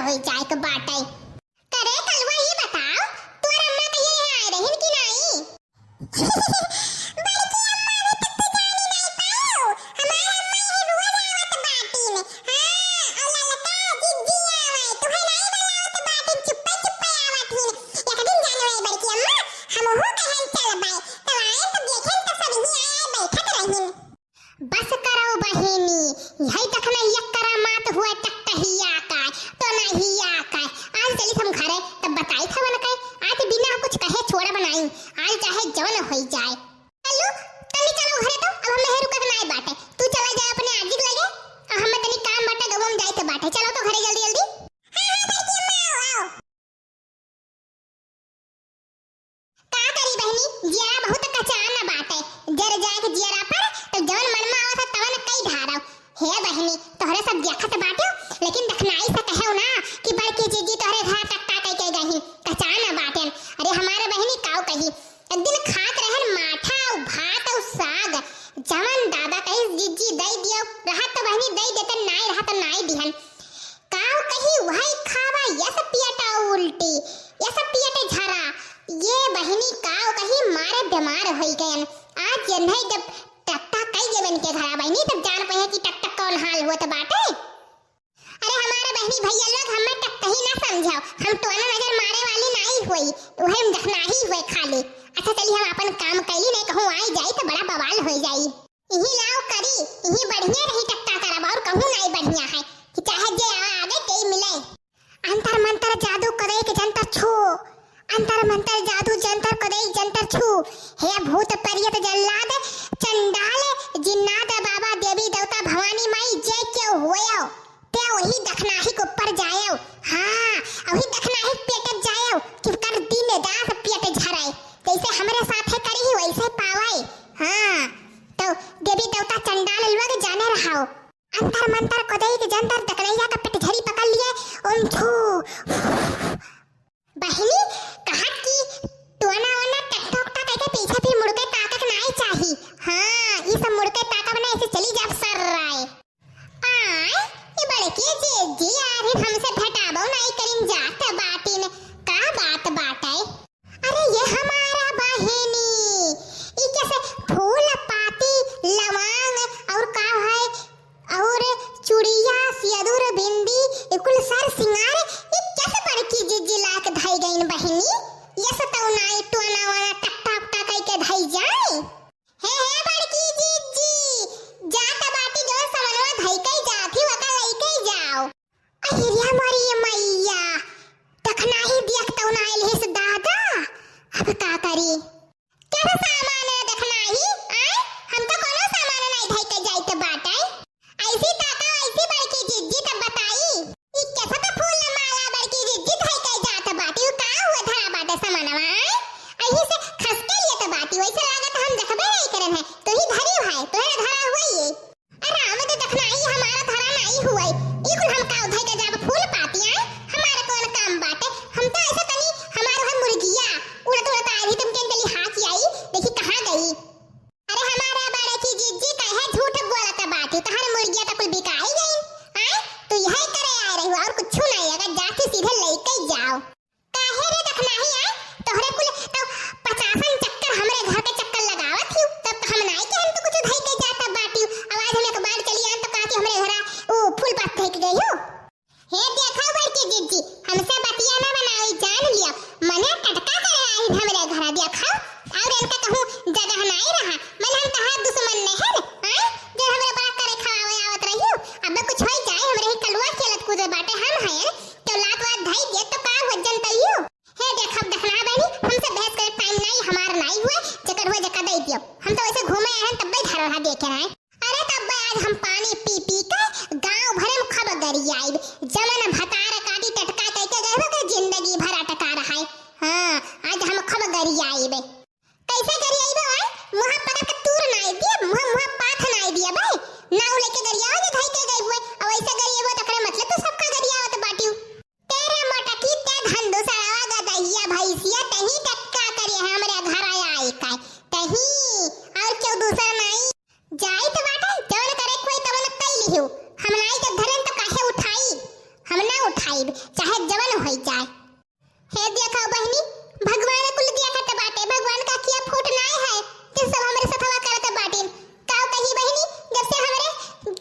हो जाए के बाटे। करे कलवा ये बताओ तोर अम्मा कहिए यहाँ आए रहिन कि नहीं? बड़की अम्मा अभी तक तो जानी नहीं पायो। हमार अम्मा ये रोज आवत बाटी में। हां और ललका जिज्जी आवे तुहे नहीं बुलावत बाटी चुप्पे चुप्पे आवत हिन। एक दिन जाने वाली बड़की अम्मा हमहु कहन चल बाई तो आए तो देखें तो सब ही आए बैठत रहिन। बस करो बहिनी यही तखना एक करामात हुआ टकटहिया का तो नहीं आका आज चली हम घरे तब बताई था मन के आज बिना कुछ कहे छोड़ा बनाई आज चाहे जवन होई जाए। चलो तनी चलो घरे तो अब हम नहीं रुकत नहीं बाटे तू चला जा अपने आजी लगे और हम तनी काम बाटे गवम जाए तो बाटे चलो तो घरे जल्दी जल्दी। हां हां बड़की अम्मा आओ का करी बहनी जिया बहुत कचा ना बाटे जर जाए के जिया पर तो जवन मन में आवत तवन कई धाराव हे बहनी तोहरे सब देखत बाटे लेकिन दखनाई से कहौ ना कि बड़की जीजी तोहरे घर टकटा कई के गही कचा ना बाटे। अरे हमारे बहनी काऊ कही एक दिन खात रहन माठा और भात और साग जवन दादा कही जीजी दई दियो रहा तो बहनी दई देते नाई रहा तो नाई दिहन काऊ कही वही खावा ये सब पियटा उल्टी ये सब पियटे झरा ये बहनी काऊ कही मारे बीमार होई गयन आज नहीं जब टकटा कई देवन के घरा बहनी तब जान पहे कि टकटक कौन हाल होत बाटे। अरे हमारे बहनी भैया लोग हमें टकटा ही ना समझाओ हम तो ना नजर मारे वाली नहीं हुई वही देखना ही हुए खाली। अच्छा चली हम अपन काम कैली नहीं कहूं आई जाई तो बड़ा बवाल हो जाई यही लाओ करी यही बढ़िया रही टकटा करब और कहूं नहीं बढ़िया है कि चाहे जे आगे कई मिले अंतर मंतर जादू करे के जंतर छू अंतर मंतर जादू जंतर करे जंतर छू हे भूत परियत जल्लाद चंडाल जिन्नात बाबा देवी देवता भवानी माई जे क्यों होयो ते वही दखनाही के ऊपर जायो। हां वही दखनाही पेटत जायो कि कर दिन दास पेट झराए जैसे हमरे साथे करी ही वैसे पावे। हां तो देवी देवता चंडाल लोग जाने रहाओ अंतर मंतर कोदई के जंतर दखनैया का पेट झरी पकड़ लिए ओम छू बहनी कहा कि टोना वना टकटोकटा कह के पीछे भी मुड़ के ताकत नहीं चाहिए। हां ये सब मुड़ के ताकत बना ऐसे चली जा सर राय आय ये बड़की जी यार हमसे भेटाबो नहीं करिन जात बाटी में का बात बाटे। अरे ये हमारा बहनी ये कैसे फूल पाती लवंग और का है और चूड़िया सिंदूर बिंदी कुल सर सिंगार ये कैसे बड़की जी लाक धई गईन बहनी ये सतौ नाई टोना वाला टकटा टकटा कई के धई जाए। हे बड़की जी जात बाटी जो समनवा धई कई जाथी वका लई कई जाओ। अरे हमारी मैया तखना ही देखतौ ना आइल है दादा अब का करी कैसा सामान है देखना ही आए हम तो कोनो सामान नहीं धई के जाइत बाटे ऐसी ताका ऐसी बड़की जीजी तब बताई ई कैसा तो फूल माला बड़की जीजी धई के जात बाटी का हुआ धरा बाटे सामानवा ऐही से खस के लिए तो बाटी वैसे लागत हम देखबे नहीं करन है तो ही धरी है तोरे धरा हुआ ये अरे हम तो देखना ही हमारा धरा नहीं हुआ ई कुल हम का धई के जाब फूल पाती है हमारा कौन काम बाटे हम तो ऐसा तनी हमारा है मुर्गिया उड़त उड़त आई तुम केन चली हाथ आई देखी कहां गई। अरे हमारा बड़े की जीजी कहे झूठ बोलत बाटी तहर मुर्गिया तो कुल बिकाई गई आए तो यही करे आ रही और कुछ नहीं अगर जाके सीधे लेके जाओ काहे रे देखना ही आए तोहरे कुल तो 50 चक्कर हमरे घर के चक्कर लगावत थी तब तो हम नहीं के हम तो कुछ धई के जाता बाटी आवाज हम एक बार चली आन तो कहती हमरे घरा ओ फूल पात धई के गई हो। हे देखो बड़की जीजी हमसे बतिया ना बनाई जान लिया मने टटका करे आई हमरे घरा देखो और इनका कहूं जगह नहीं रहा मन हम तहां दुश्मन नहीं है आए जे हमरे बड़ा करे खावे आवत रहियो अब कुछ होई जाए हमरे ही कलवा खेलत कूदे बाटे हम हैं तो लात वात धई दे तो का वजन तइयो। हे देखब देखना बहनी हमसे बहस करे टाइम नहीं हमार नहीं हुए जकर हुए जका दई दियो हम तो ऐसे घूमे आए तब भी धर रहा देखे रहे। अरे तब आज हम पानी पी पी के गांव भर में खबगरी आई जमन भतार काटी टटका कह के गए के जिंदगी भर अटका रहा है। हां आज हम खबगरी आई बे कैसे करी आई बे मुंह पकड़ के तूर नहीं दिए मुंह पाथ नहीं दिए बे नाउ लेके गरिया जे धई के गई हुए अब ऐसे गरिए वो तकरे मतलब तो सबका गरियावत बाटियो तेरे मटकी ते धन दूसरावा गदहिया भैंसिया तही टक्का करे हमरे घर आई का तही और क्यों दूसरा नहीं जाई तो बाटे जवन करे कोई तवन कई लियो हम नहीं जब धरन तो काहे उठाई हम ना उठाई पाइब चाहे जवन होई जाए। हे देखा बहनी, भगवान कुल दिया करते बाटे, भगवान का किया फूट नाय है कि सब हमरे सथवा करते बाटिन। काव कही बहनी, जब से हमरे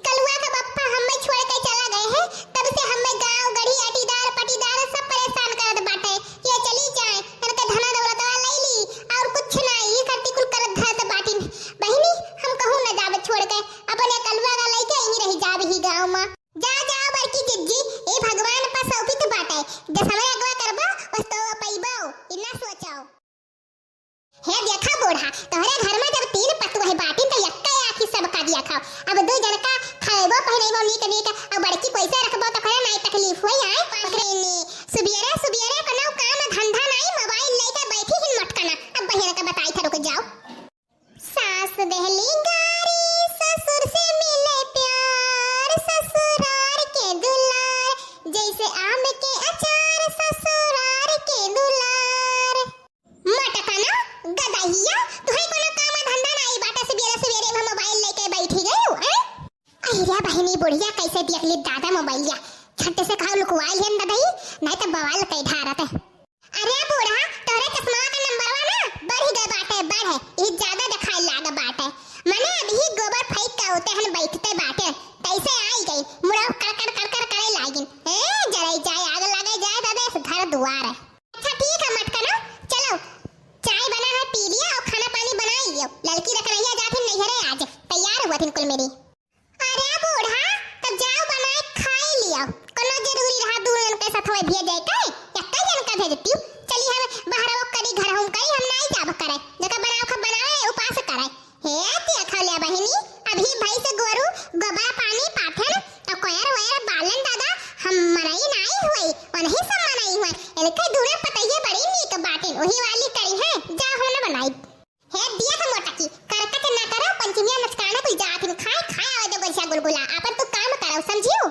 कलुआ का बप्पा हमें छोड़ के चला गए हैं तब से हमें गांव गढ़ी अटीदार पटीदार सब परेशान करत बाटे। ये चली जाए इनका धना दौलत वाला ले ली और कुछ नहीं ये करती कुल करत धरत बाटिन। बहनी हम कहूं न जावे छोड़ के अपने कलुआ का लेके यहीं रह जावे ही गांव में। जा जा बड़की जिज्जी, ए भगवान पर सौंपित बाटे, जब समय अगवा करबो बस तो पैबो इतना सोचाओ। हे देखा बूढ़ा, तोहरे घर में जब 3 पतुआ बाटिन तो यक्का आखी सब का दिया खाओ। अब 2 जन का खाएबो पहनेबो नीक नीक और बड़की पैसा रखबो तो करे नहीं तकलीफ होई आए पकड़ेनी। सुबियरे सुबियरे कनो काम धंधा नहीं, मोबाइल लेके बैठी ही मटकना। अब बहिर का बताई था, रुक जाओ। सास दहली गारी, ससुर से मिले प्यार, ससुरार के दुलार, जैसे आम के अचार ससुरार के दुलार। मटकना गदहिया, तुहे कोनो काम धंधा नहीं बाटा, सवेरे सवेरे हम मोबाइल लेके बैठी गयो हैं। अहिया बहनी बुढ़िया कैसे देख ली दादा मोबाइलिया, छट्टे से खाओ लुकवाई है ददई नहीं तो बवाल कई ढारत है। अरे बूढ़ा, तोरे चश्मा का नंबरवा ना बढ़ ही गए बाटे, बढ़े ई ज्यादा दिखाई लाग बाटे। मने अभी गोबर फेंक के होते हन बैठते बाटे, कैसे आई गई मुड़ा कर करे लागिन। ए जरे जाए आग लगे जाए दादा घर दुआर है। अच्छा ठीक है मटकना, चलो चाय बना है पी लिया और खाना पानी बनाई लियो। लड़की रखनैया जाथिन नैहरे आज तैयार हुआ थिन कुल मेरी। अरे बूढ़ा, तब जाओ बनाए खाई लियो, कोनो जरूरी रहा दूर जन के साथ होए भेजे के एक्का जन का भेजती। चली हम बाहर वो करी घर हम करी, हम नहीं जाब करे जका बनाओ खा बनावे उपास करे। हे ते खा ले बहनी, अभी भाई से गोरू गोबर पानी पाथन और कोयर वयर बालन दादा हम मनाई नहीं हुई और नहीं सब मनाई हुई। इनके दूरे पतइये बड़ी नीक बाटिन वही वाली करी है, जा हम न बनाई। हे दिया का मोटकी करकत ना करो, पंचमिया मचकाना कोई जातिन खाए खाए आवे दे गोछा गुलगुला, अपन तू काम करो समझियो।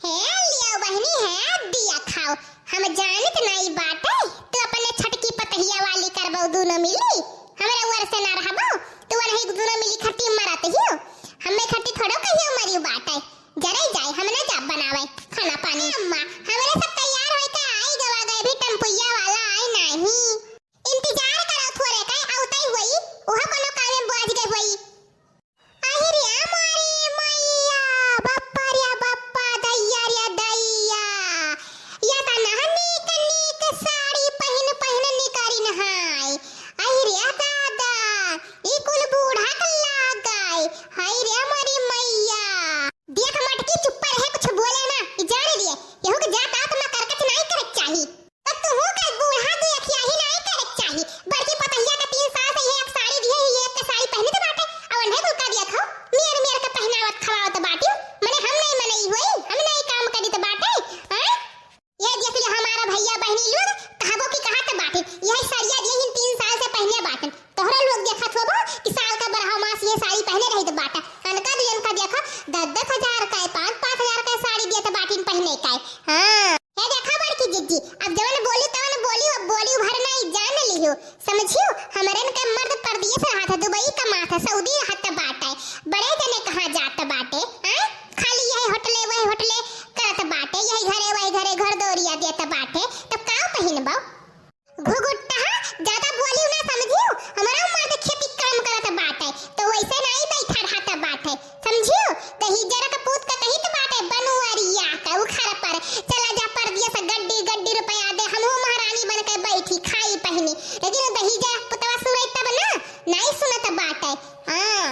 हे लियो बहनी, है दिया खाओ, हम जानत नहीं बाटे तू अपने छटकी पतहिया वाली करबो दोनों मिली, हमरा वर से ना रहबो तू नहीं दोनों मिली खट्टी मरत हियो, हमें खट्टी थोड़ो कहियो मरियो बाटे। जरे जाए हम ना जाब बनावे खाना पानी। अम्मा हमरे सब तैयार होई के आई गवा गए, भी टेम्पुया वाला आई नहीं, इंतजार करो थोड़े का आवतई होई, ओहा कोनो काम में बाज गई होई। अहिरिया मारी मैया बप्पा रे बप्पा दैया रे दैया, या ता नहनी कनीक साड़ी पहन निकारी नहाई। अहिरिया दादा ई कुल बूढ़ा कल्ला गए, हाय रे मारी मैया। देख मटकी चुप रहे, कुछ बोले ना, ई जान लिए यहू के जात आत में करकच नहीं करक चाही, तो तू का बूढ़ा दे अखिया ही नहीं करक चाही। बड़की पतहिया का 3 साल से ये एक साड़ी दी है, ये एक साड़ी पहने तो बाटे और नहीं कुल का दिया खाओ मेर का पहनावत खवावत बाटी। मने हम नहीं मनई होई, हम नहीं काम करी तो बाटे हैं। ये देख ले हमारा भैया बहनी लोग कहबो की कहा तो बाटे, यही साड़िया दी है 3 साल से पहने बाटे। तोहरा लोग देखत होबो कि साल का बरहा मास ये साड़ी पहने रही तो बाटा, कनका दियन का देखो 10-10 हजार का 5-5 हजार का साड़ी दिया तो बाटिन पहने का। हां ये देखा बड़की जिज्जी, अब जवन बोली तवन बोली, अब बोली भर नहीं जान लियो समझियो। हमरन के मर्द परदेश रहा था, दुबई का माथा सऊदी रहत बाटे, बड़े जने कहां जात बाटे हैं, खाली यही होटले वही होटले करत बाटे, यही घरे वही घरे घर दौरिया देत बाटे, तो का पहिनबो घुघुट्टा ज्यादा बोलियो ना समझियो। हमारा मर्द खेती काम करत बाटे तो वैसे नहीं बैठा रहत बाटे समझियो। कहीं जरा का पूत का कहीं तो बाटे बनवरिया का उखाड़ पर चला जा परदिया से गड्डी रुपया दे, हमहू महारानी बन के बैठी खाई पहनी, लेकिन दही जा पुतवा सुनई तब ना नहीं सुनत बाटे। हां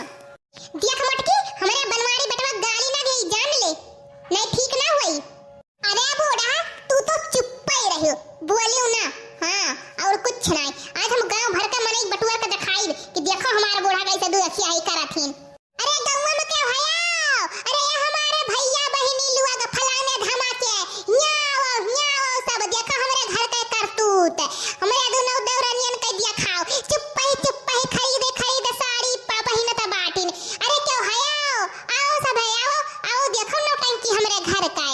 देख मटकी, हमारे बनवारी बेटवा गाली ना गई जान ले, नहीं ठीक ना होई। अरे बूढ़ा तू तो चुप ही रहियो, बोलियो ना। हां और कुछ नहीं, आज हम गांव भर का मनई बटुआ के दिखाई कि देखो हमारा बूढ़ा कैसे दू अखिया आई करथिन। अरे गौवा में क्या भैया, अरे हमारे भैया बहनी लुआ का फलाने धमाके न्याओ सब देखो हमरे घर के करतूत, हमरे दोनों दौरनियन के दिया खाओ, चुप ही खरीद साड़ी पहिनत बाटिन। अरे क्यों हयाओ, आओ सब आओ देखो नौटंकी हमरे घर का।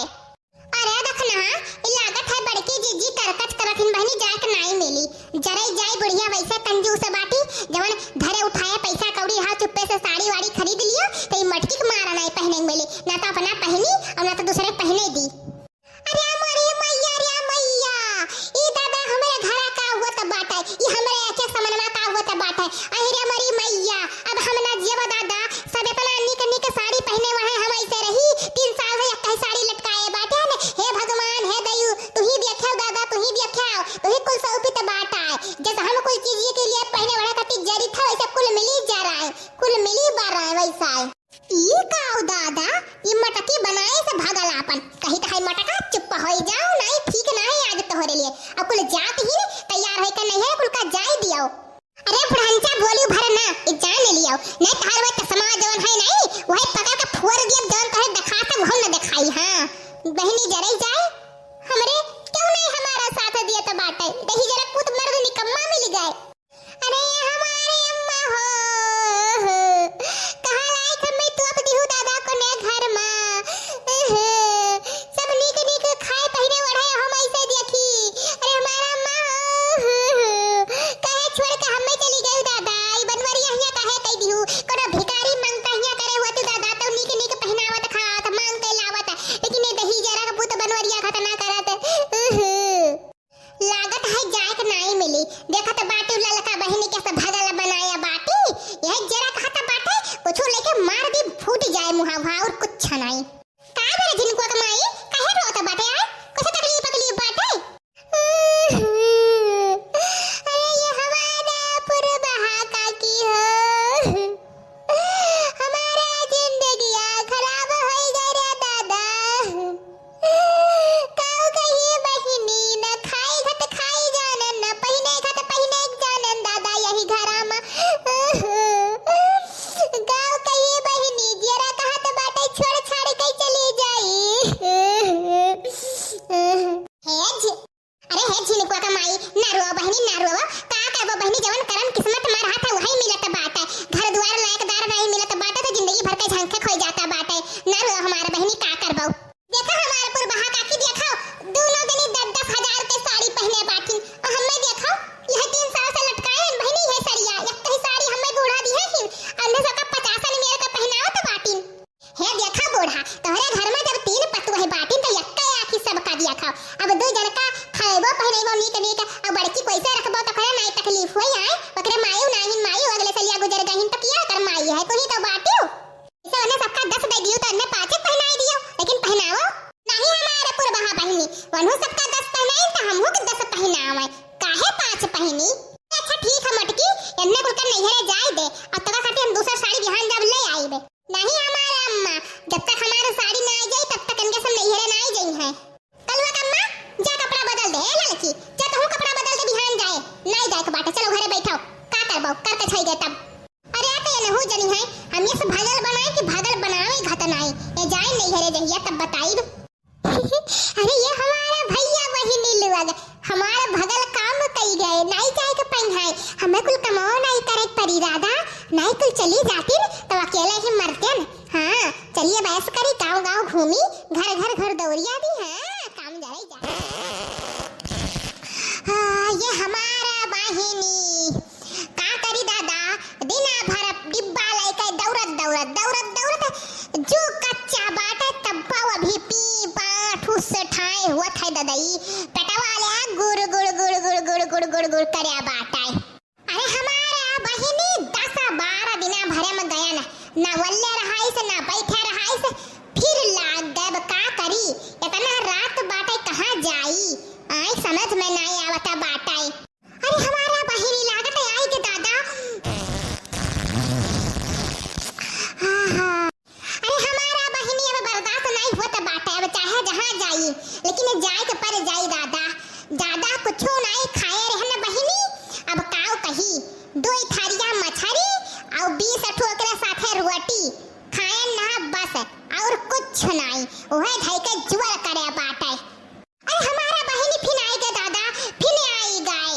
अरे देखना लागत है बड़की जिज्जी करकच करथिन बहनी, जाके नहीं मिली, जरे जाई बुढ़िया वैसे कंजूस बाटी, जवन घरे उठाया पैसा कौड़ी हा चुप्पे से साड़ी वाड़ी खरीद लियो, तो मटकी के मारा नहीं पहने मिली, ना तो अपना पहनी और ना तो दूसरे पहने दी। अरे हमारी से भागल आपन कहीं तो है मटका चुप हो जाओ नहीं ठीक नहीं आज तोहरे लिए अब कुल जात ही तैयार है का नहीं है कुल का जाय दियो अरे फुड़हंचा बोली भर ना ई जान ले लियो नहीं तार वो समाज जवन है नहीं वही पकड़ के फोड़ दिए जवन तोहे दिखाता वो न दिखाई हां बहनी जरे जाए हमरे क्यों नहीं हमारा साथ दिया तो बाटे दही जरा कुछ मर्द निकम्मा मिल गए अरे हमारे अम्मा हो कहां लाई खम्मे तू अब दिहु दादा को ने घर में सब नीक नीक खाए पहिने वढ़े हम ऐसे देखी अरे हमारा अम्मा कहे छोड़ के हमें चली गई दादा ई बनवरी यहां काहे कह दिहु कोनो भिखारी मांगता यहां करे हुआ तू दादा तो नीक नीक पहनावत खात मांग के लावत लेकिन ये दही जरा का पुत बनवरिया खाता ना करत लागत है जाए के नहीं मिली देखा तो बाटी ललका बहनी के सब भगल बनाया बाटी यह जरा कहता बाटे कुछ लेके मार दी फूट जाए मुहा और कुछ नहीं का मेरे जिनको कमाई काहे रोता बाटे यार कुछ तकलीफ बाटे अरे ये हमारा पुरबहा का की हो हमारा जिंदगी खराब हो गई रे दादा काऊ कही बहिनी न खाई घट खाई जानन न पहिने घट पहिने जानन दादा यही घरा में गाँव कही बहिनी जरा कहत बाटे छोड़ छाड़ के चली जाई अरे हे झिनकुआ कमाई ना रोवा बहिनी ना रोवा का करबो बहिनी जवन करम किस्मत में रहा था वही मिलत बाटे घर द्वार लायकदार नहीं मिलत बाटे तो जिंदगी भर के झंखे खोई जाता बाटे ना रोवा हमारा बहिनी का करबो देखा हमारे पुरबहा काकी देखो दोनों दिन 10-10 हजार के साड़ी पहने बाटी और हमें देखो यह 3 साल से लटकाए हैं बहिनी है सड़िया एक तो साड़ी हमें बूढ़ा दी है हिन अन्य सबका 50 मेरे का पहनाओ तो बाटी है देखा बूढ़ा तोहरे घर में जब 3 पतु है बाटी तो यक्का आखी सब का दिया खाओ अब 2 जन का खाएबो पहनेबो नीक नीक अब बड़की पैसा रखबो तो करे नहीं तकलीफ होई आए ओकरे मायू नहीं मायू अगले सलिया गुजर गहिन तो किया कर माई है तू ही तो बाटियो इसे ने सबका 10 दे दियो तो अन्य 5 पहनाई दियो लेकिन पहनाओ नहीं हमारे पुरबहा बहिनी वनु सबका 10 पहनाई तो हमहु के 10 पहनावे काहे 5 पहनी अच्छा ठीक है मटकी अन्य कुल का नहीं है जाय दे अब तक खातिर हम दूसरा साड़ी बिहान जब ले आईबे नहीं हमारा अम्मा जब तक हमारा साड़ी ना आ जाए तब तक इनके सब नहीं है ना आई गई है कलवा अम्मा जा कपड़ा बदल दे लड़की जा तू कपड़ा बदल दे बिहान जाए नहीं जाए के बाटे चलो घरे बैठो का करबो करके छई गए तब अरे आते ये नहु जनी है हम ये सब भगल बनाए कि भगल बनावे घत नहीं ये जाए नहीं हरे जहिया तब बताई अरे ये हमारा भैया बहिनी लोग हमारा भगल काम कई गए नहीं जाए के पहनाए हमें कुल कमाओ नहीं करे परी राधा नहीं कुल चली जाती तो अकेले ही मरते न हां चलिए बस करी गांव-गांव घूमी घर दौड़िया भी हां काम जाए जा हां ये हमारा बहिनी का करी दादा दिना भर डिब्बा लेके दौड़त जो कच्चा बाटे तब्बा अभी पी पाठ उस ठाए हुआ था ददई पेटवा ले गुड़ करे बाटा अरे हमारा बहिनी 10-12 दिना भरे में गया ना वल्ले रहाई से ना बैठे रहाई से फिर लाग गए का करी इतना रात बाटे कहां जाई आई समझ में नहीं आवता बाटा अरे हमारा बहिनी लागत आई के दादा अरे हमारा बहिनी अब बर्दाश्त नहीं होता बाटे अब चाहे जहां जाई लेकिन जाए के पर जाई दादा कुछ नहीं खाए रहना बहिनी अब काऊ कही 2 थारिया मछली और 20 ठोकरे साथे रोटी खाए ना बस और कुछ नहीं ओहे धई के जुअल करे बाटे अरे हमारा बहिनी फिर आई गए दादा फिर आई गए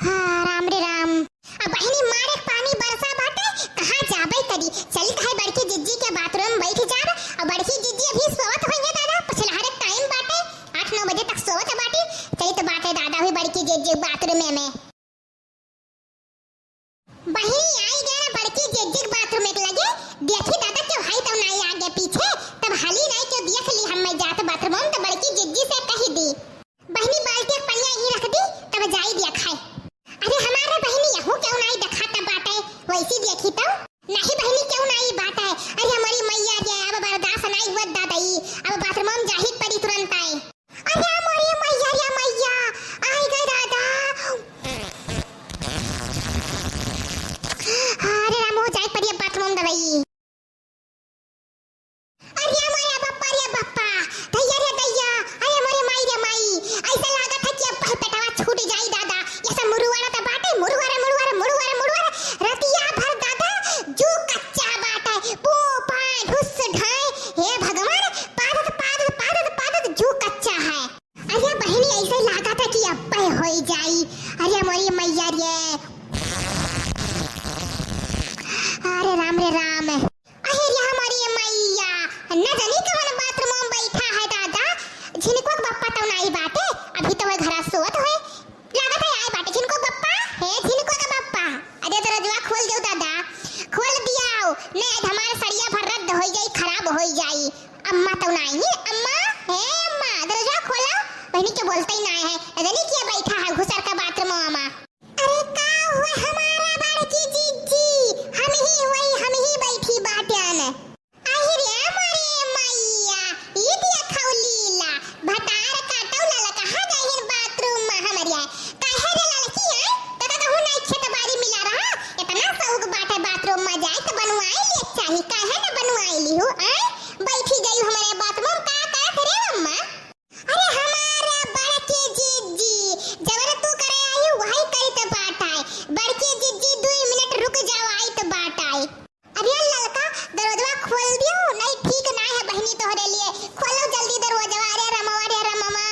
हां राम रे राम अब बहिनी मारे पानी बरसा बाटे कहां जाबे करी चली कहे बड़की जिज्जी के बाथरूम बैठ जाब और बड़की जिज्जी अभी सोवत होई है दादा पछलहारे टाइम बाटे 8-9 बजे तक सोवत बाटे चली तो बाटे दादा हुई बड़की जिज्जी बाथरूम में बहिनी आई गए ना बड़की जिज्जी बाथरूम में लगे देखी नहीं आज हमारा सड़िया भर रद्द हो जाई, खराब हो जाई। अम्मा तो नहीं है, अम्मा हे अम्मा दरवाजा खोलो। बहनी के बोलते ही ना है, अदली क्या बैठा है घुसर का बाथरूम में। अरे का हुआ हमारा बड़की जीजी, हम ही बैठी बाटन। आई रे मारे मैया, ये दिया खौलीला भतार काटौला ला कहां गई है बाथरूम में हमरिया। काहे रे लड़की है, तका कहू नहीं खेत बाड़ी मिला रहा, इतना सौग बाटे बाथरूम में जाए तो बनवाई ले चाही, काहे न बनवाई ली हो। बैठी गई हमारे बाथरूम का करे अम्मा। अरे हमारा बड़के जीजी जबर तू करे आई वही करी तो बात है। बड़के जीजी 2 मिनट रुक जाओ, आई तो बात है। अरे लड़का दरवाजा खोल दियो, नहीं ठीक ना है बहनी तोहरे लिए, खोलो जल्दी दरवाजा। अरे रमवा रे रमवा,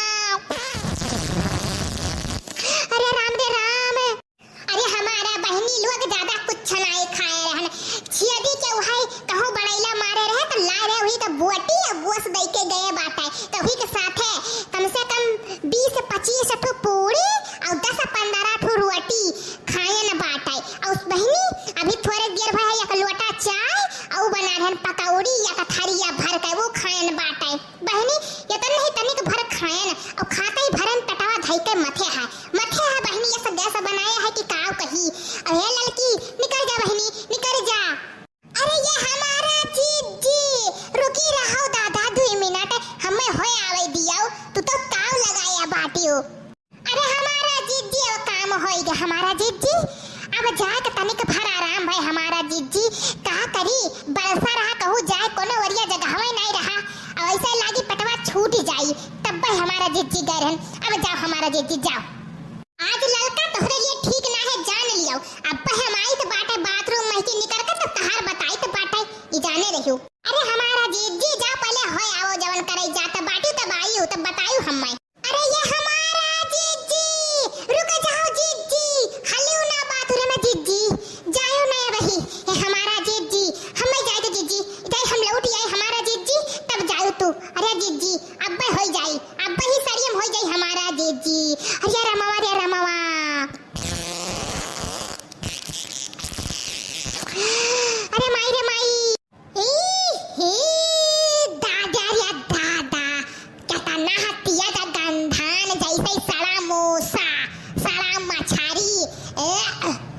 अरे राम रे राम। अरे हमारा बहनी लोग ज्यादा कुछ नहीं खाए रहन, छियदी के वही कहूं बड़ैला मारे रहे तो ला रहे वही तो बोटी और गोस दे के गए बात है। तो वही के साथ है कम से कम 20-25 ठो पूरी और 10-15 ठो रोटी खाए न बात है। और उस बहनी अभी थोड़े देर भाई एक लोटा चाय और बना रहन पकौड़ी या कथरिया भर के वो खाए न बात है। बहनी ये तो नहीं तनिक भर खाए न और खाते ही भरन टटावा धई के मथे है बहनी। ये सब गैस बनाया है कि काव कही। अरे लड़की निकल जा बहनी, निकल जा। अरे ये हमारा जीजी रुकी रहो दादा 2 मिनट, हमें होय आवे दियो, तू तो काव लगाया बाटियो। अरे हमारा जीजी अब काम होई गया, हमारा जीजी अब जाए के तनिक भर आराम भाई। हमारा जीजी का करी बरसा रहा कहू जाए कोनो वरिया जगह में नहीं रहा, और ऐसे लागी पटवा छूट जाई तब भाई हमारा जीजी गए रहन। अब जाओ हमारा जीजी जाओ। आज लड़का तोहरे लिए ठीक ना है जान लियो। अब हम आई तो बाटे बाथरूम में की निकल कर तो तहार बताई तो बाटे ई जाने रहियो। अरे हमारा जीजी जाओ पहले होय आओ जवन करे जाता बाटी तब आई हो तब बताइयो हम्मे। अरे ये हमारा जीजी रुक जाओ जीजी, हलियो ना बाथरूम में जीजी, जायो ना वही। ये हमारा जीजी हम्मे जाए तो जीजी इधर हम लौट आए हमारा जीजी तब जायो तू। अरे जीजी अब होई जाई, अब ही सरियम होई जाई हमारा जीजी। अरे रमवा रे रमवा, अरे माई रे माई, हे दादा रे दादा कितना हतिया का गंधान जैसे सड़ा मूसा सड़ा मछरी।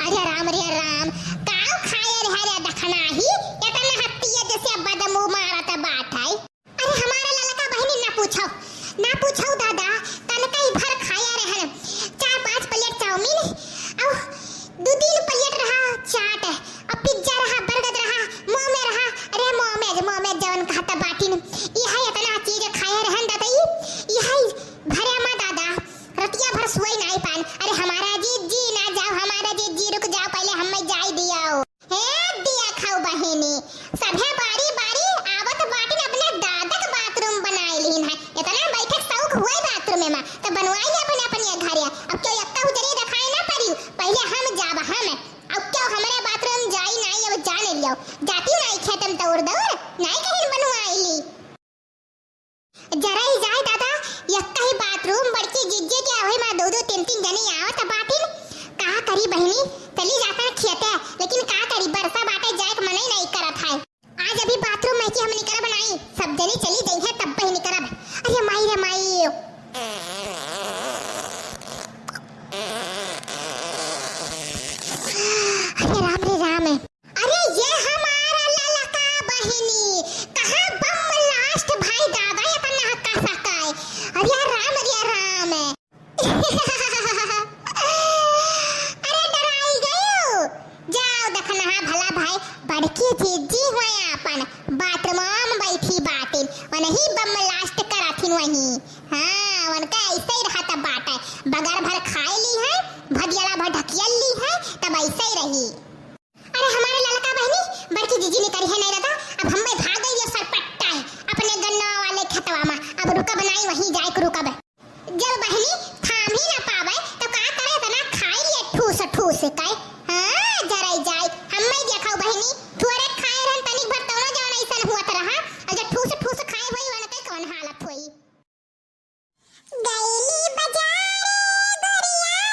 अरे राम रे राम, काव खाए रे दखना ही कितना हतिया जैसे बदमू मारत बात है। अरे हमारा ललका बहनी ना पूछो दादा, तनका ही भर खाया रहन 4-5 प्लेट चाउमीन और 2-3 प्लेट रहा चाट और पिज्जा रहा, बर्गर रहा, मोमे रहा। अरे मोमे जवन खाता बाटिन यही इतना चीज खाया रहन दादा, यही भरे मा दादा रतिया भर सोई नहीं पान। अरे हमारा जीजी ना जाओ, हमारा जीजी रुक जाओ पहले हमें जाई दियाओ। हे दिया खाओ बहिनी, सभे बारी बारी आवत बाटिन अपने दादा का बाथरूम बनाए लीन है। इतना बैठक शौक हुआ बाथरूम में तो बनवाई ले अपने घर। अब क्यों एकता उजरी दिखाई ना पड़ी, पहले हम जाब हम। अब क्यों हमारे बाथरूम जाई नहीं, अब जाने लियो जाती नहीं खेतम तोड़ दौड़ नहीं कहीं बनवाई ली। जरा ही जाए दादा एकता ही बाथरूम बड़की जिज्जे के होई मा 2-2 3-3 जने आवत बाटिन का करी बहनी। चली जाता खेते लेकिन का करी बरसा बाटे जाए मन ही नहीं करत है। आज अभी बाथरूम में की हम निकर बनाई सब जने चली गई है तब ही निकरब। अरे माई रे माई, अरे राम रे राम। अरे ये हमारा ललका बहिनी कहां बम लास्ट भाई दादा इतना हक्का सकाए। अरे राम अरे डराई गयो, जाओ देखना भला भाई बड़की जीजी हुए अपन बाथरूम में बैठी बाटिन वही बम लास्ट कराथिन वही। हां उनका ऐसे ही रहता बात है, बगर भर खाए ली है भदियाला भर ढकियल ली है तब ऐसे ही रही। अरे हमारे ललका बहनी बड़की जीजी ने करी है नहीं रहता, अब हम में भाग गई ये सरपट्टा है अपने गन्ना वाले खेतवा में। अब रुका बनाई वहीं जाए को रुका जब बहनी थाम ही ना पावे तो का करे तना खाई लिए ठूस के। हां जराई जाए हम्मे देखो बहनी थोड़े खाए रहन तनिक भर तौनो जवन ऐसन हुआ रहा, और जब ठूस खाए होई वाला कौन हालत होई। गईली बाजार गोरिया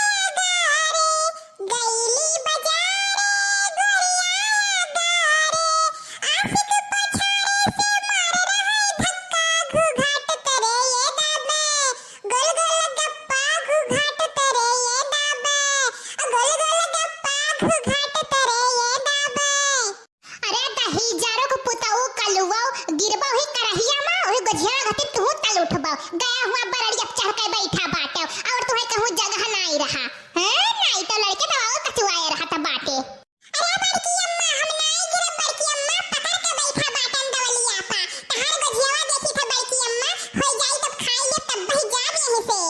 जारो को पुताऊ कलुआ गिरबा ही करहिया मा ओही गझिया गति तू तल उठबा गया हुआ बरड़िया चढ़ के बैठा बाटे और तुम्हें कहूं जगह नहीं रहा हैं नहीं तो लड़के तो और कचुआए रहा था बाटे। अरे बड़की अम्मा हम नहीं गिरे बड़की अम्मा पकड़ के बैठा बाटन दवलिया पा तहार गझिया देखी था बड़की अम्मा हो जाई तब खाई ले तब बही जाब यहीं से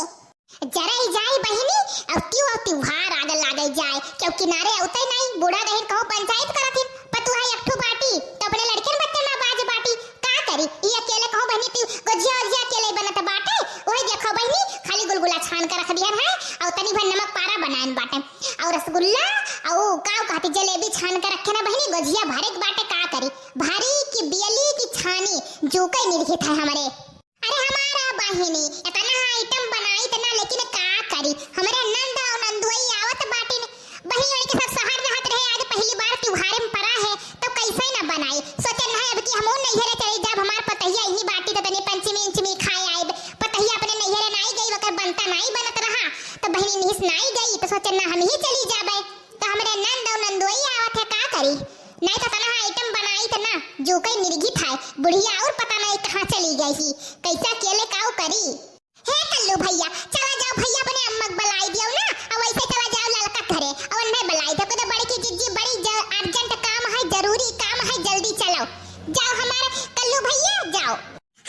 जरा ही जाई बहिनी अब क्यों त्योहार आगे लागे जाए क्यों किनारे उतई नहीं बूढ़ा गहिन कहो पंचायत करथिन पतुहा एकठू बाटी तो अपने लड़के बच्चे ना बाज बाटी का करी ये अकेले कहो बहनी तू गजिया और अकेले बनत बाटे ओए देखो बहनी खाली गुलगुला छान के रख दिया है और तनी भर नमक पारा बनान बाटे और रसगुल्ला और का कहती जलेबी छान के रखे ना बहनी गजिया भरे के बाटे का करी भारी की बियली की छानी जो कई निर्घित है हमारे। अरे हमारा बहनी इतना आइटम बनाई तना लेकिन का करी हमारे नंद और नंदुई आवत बाटी बहनी के सब शहर रहत रहे आज पहली बार त्योहार में पड़ा है तो कैसे ना बनाई सोचे ना अब कि हम नैहरे चले जब हमार पतहिया यही बाटी तो तने पंचमी इंचमी खाए आए पतहिया अपने नैहरे नहीं गई वकर बनता नहीं बनत रहा तो बहनी निस नहीं गई तो सोचे ना हम ही चली जाबे तो हमारे नंद और नंदुई आवत है का करी नहीं तो तना आइटम बनाई तना जो कई निर्घित है बुढ़िया और पता नहीं कहां चली गई ही कैसा अकेले काऊ करी। हे कल्लू भैया चला जाओ भैया अपने अम्मा को बुलाई दियो ना और वैसे चला जाओ लड़का घरे और नहीं बुलाई तो बड़ी की जिज्जी बड़ी अर्जेंट काम है जरूरी काम है जल्दी चलो जाओ हमारे कल्लू भैया जाओ।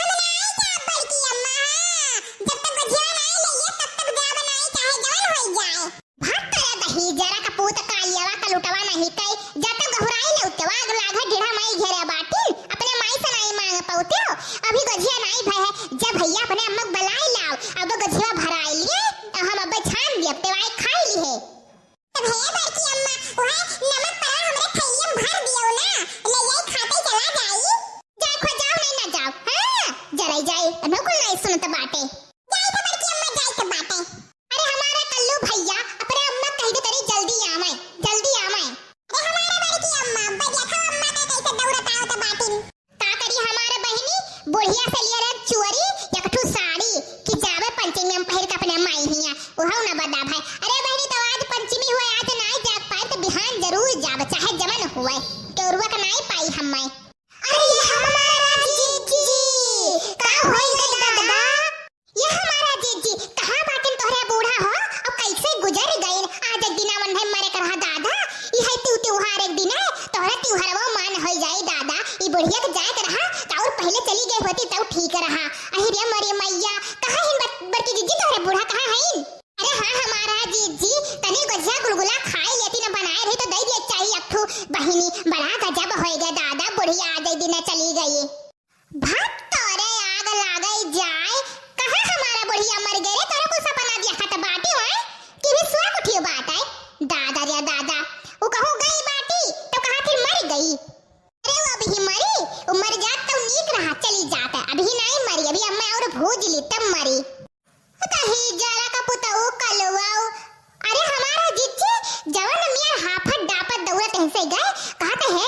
हम नहीं जा बड़की अम्मा जब तक गजिया नहीं लइए तब तक जा बनाई चाहे जवन हो जाए भाग करे दही जरा का पूत कालियावा का लुटवा नहीं कई जब तक घुराई लउतवा लागा ढेड़ा माई घेरे बाटी अपने माई से नहीं मांग पाउते अभी गजिया नहीं भय जब भैया अपने अम्मा बुलाई लाओ अब गजिया भराई लिए हम अब छान दिए तेवाई खाई ली है तो भैया बड़की अम्मा ओए नमक परा हमरे खइया में भर दियो ना ले जाई खाते चला जाई जाए खो जाओ नहीं ना जाओ हां जरा जाई बिल्कुल नहीं सुनत बाटे जाई तो बड़की अम्मा जाई तो बाटे। अरे हमारा कल्लू भैया अपने अम्मा कह दे तरी जल्दी आवे अरे हमारा बड़की अम्मा देखो अम्मा का कैसे दौड़त आओ तो बाटी का करी हमारे बहनी बुढ़िया से लिया रे चुरी एकठू साड़ी कि जावे पंचमी में पहिर के अपने माई हिया ओहौ ना बदा भाई। अरे बहनी तो आज पंचमी हुए आज नहीं जाग पाए तो बिहान जरूर जाब चाहे जमन हुए केरुआ का नहीं पाई हम मैं। अरे ये हमारा जीजी का होई गई दादा ये हमारा जीजी कहां बाटिन तोहरे बूढ़ा हो अब कैसे गुजर गई आज एक दिन मन है मरे करहा दादा ई है त्योहार एक दिन है तोहरा त्योहारवा मान होई जाई दादा ई बुढ़िया के जात रहा और पहले चली गई होती तब ठीक रहा अहिरे मरे मैया कहां हिन बड़की जीजी तोहरे बूढ़ा कहां है। अरे हां हमारा जीजी तनी गजिया गुलगुला खाई लेती न बनाए रही तो दई दे चाहिए अठू बहिनी बड़ा गजब होई गए दादा बुढ़िया आज एक दिन चली गई भाग तोरे आग लागई जाए कहां हमारा बुढ़िया मर गए रे तोरे को सपना दिया था बाटी है कि भी सुआ उठियो बात है दादा रे दादा वो कहूं गई बाटी तो कहां फिर मर गई। अरे वो अभी मरी वो मर जात तो नीक रहा चली जाता अभी नहीं मरी अभी अम्मा और भूज ली तब मरी कहीं जरा का पुताऊ कलवाओ। अरे हमारा जिच्ची जवन मियां हाफत डापत दौड़त ऐसे गए कहा तो है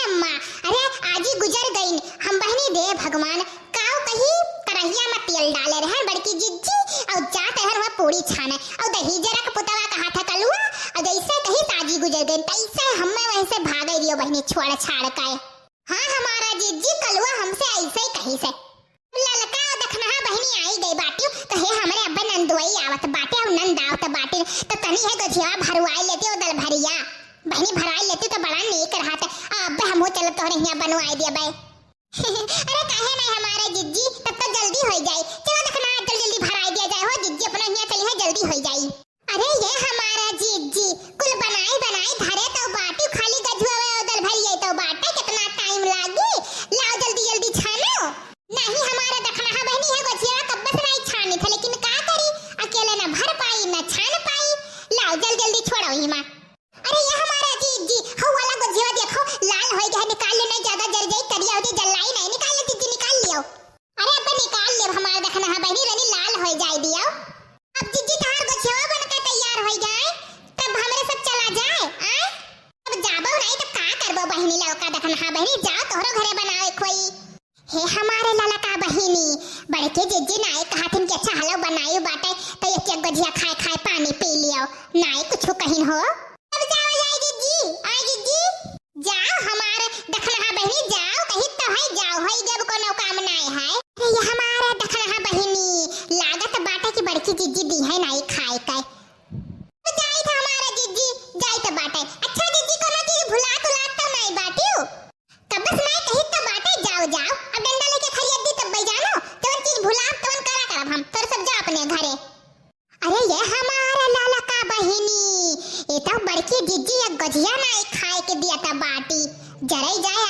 अम्मा अरे आज ही गुजर गई हम बहनी दे भगवान काऊ कहीं करहिया में तेल डाले रहे बड़की जिज्जी और जात है वहां पूरी छाने और दही जरा का पुतावा कहा था कलवा और जैसे कहीं ताजी गुजर गई तैसे हमें वैसे भाग दियो बहनी छोड़ छाड़ के। हां हमारा जिज्जी कलवा हमसे ऐसे ही कहीं से ललका देखना बहनी आई गई बाटी कहे हमारे अब्बा नंदुई आवत बाटे और नंद आवत बाटे तो तनी है गजिया भरवाई लेते ओ दल भरिया बहनी भराई लेते तो बड़ा नेक रहा था अब्बा हमो चल तोरे यहां बनवाई दिया बे अरे काहे नहीं हमारे जिज्जी तब तो जल्दी हो जाए चलो देखना जल्दी भराई दिया जाए हो जिज्जी अपना यहां चली है जल्दी हो जाए। अरे ये हमारा जिज्जी कुल बनाई भरे तो बाटी खाली गजुआ ओ दल भरिया तो बाटे कितना टाइम लागी लाओ जल्दी छानो नहीं हमारा देखना है बहनी है गजिया कब से नहीं छानी था लेकिन का करी अकेले ना भर पाई ना छान पाई लाओ जल्दी छोड़ो ही मां। अरे ये हमारा जीजी हो वाला गजिया देखो लाल हो गया निकाल ले नहीं ज्यादा जल जाई करिया होती जलाई नहीं निकाल ले जीजी निकाल लियो। अरे अब निकाल ले हमारा देखना है बहनी रनी लाल हो जाए दियो अब जीजी तार गजिया बनके तैयार हो जाए तब हमरे सब चला जाए आ अब जाबो नहीं तो का करबो बहनी लौका देखना है बहनी जाओ तोहरो घरे बनाओ कोई हे हमारे ललका बहिनी बड़के जिज्जी नाई कहा तुम के अच्छा हलवा बनायो बाटे तो एक गजिया खाए पानी पी लियो नाई कुछ कहिन हो अब जाओ जिज्जी आ जिज्जी जाओ हमारे देखना है बहनी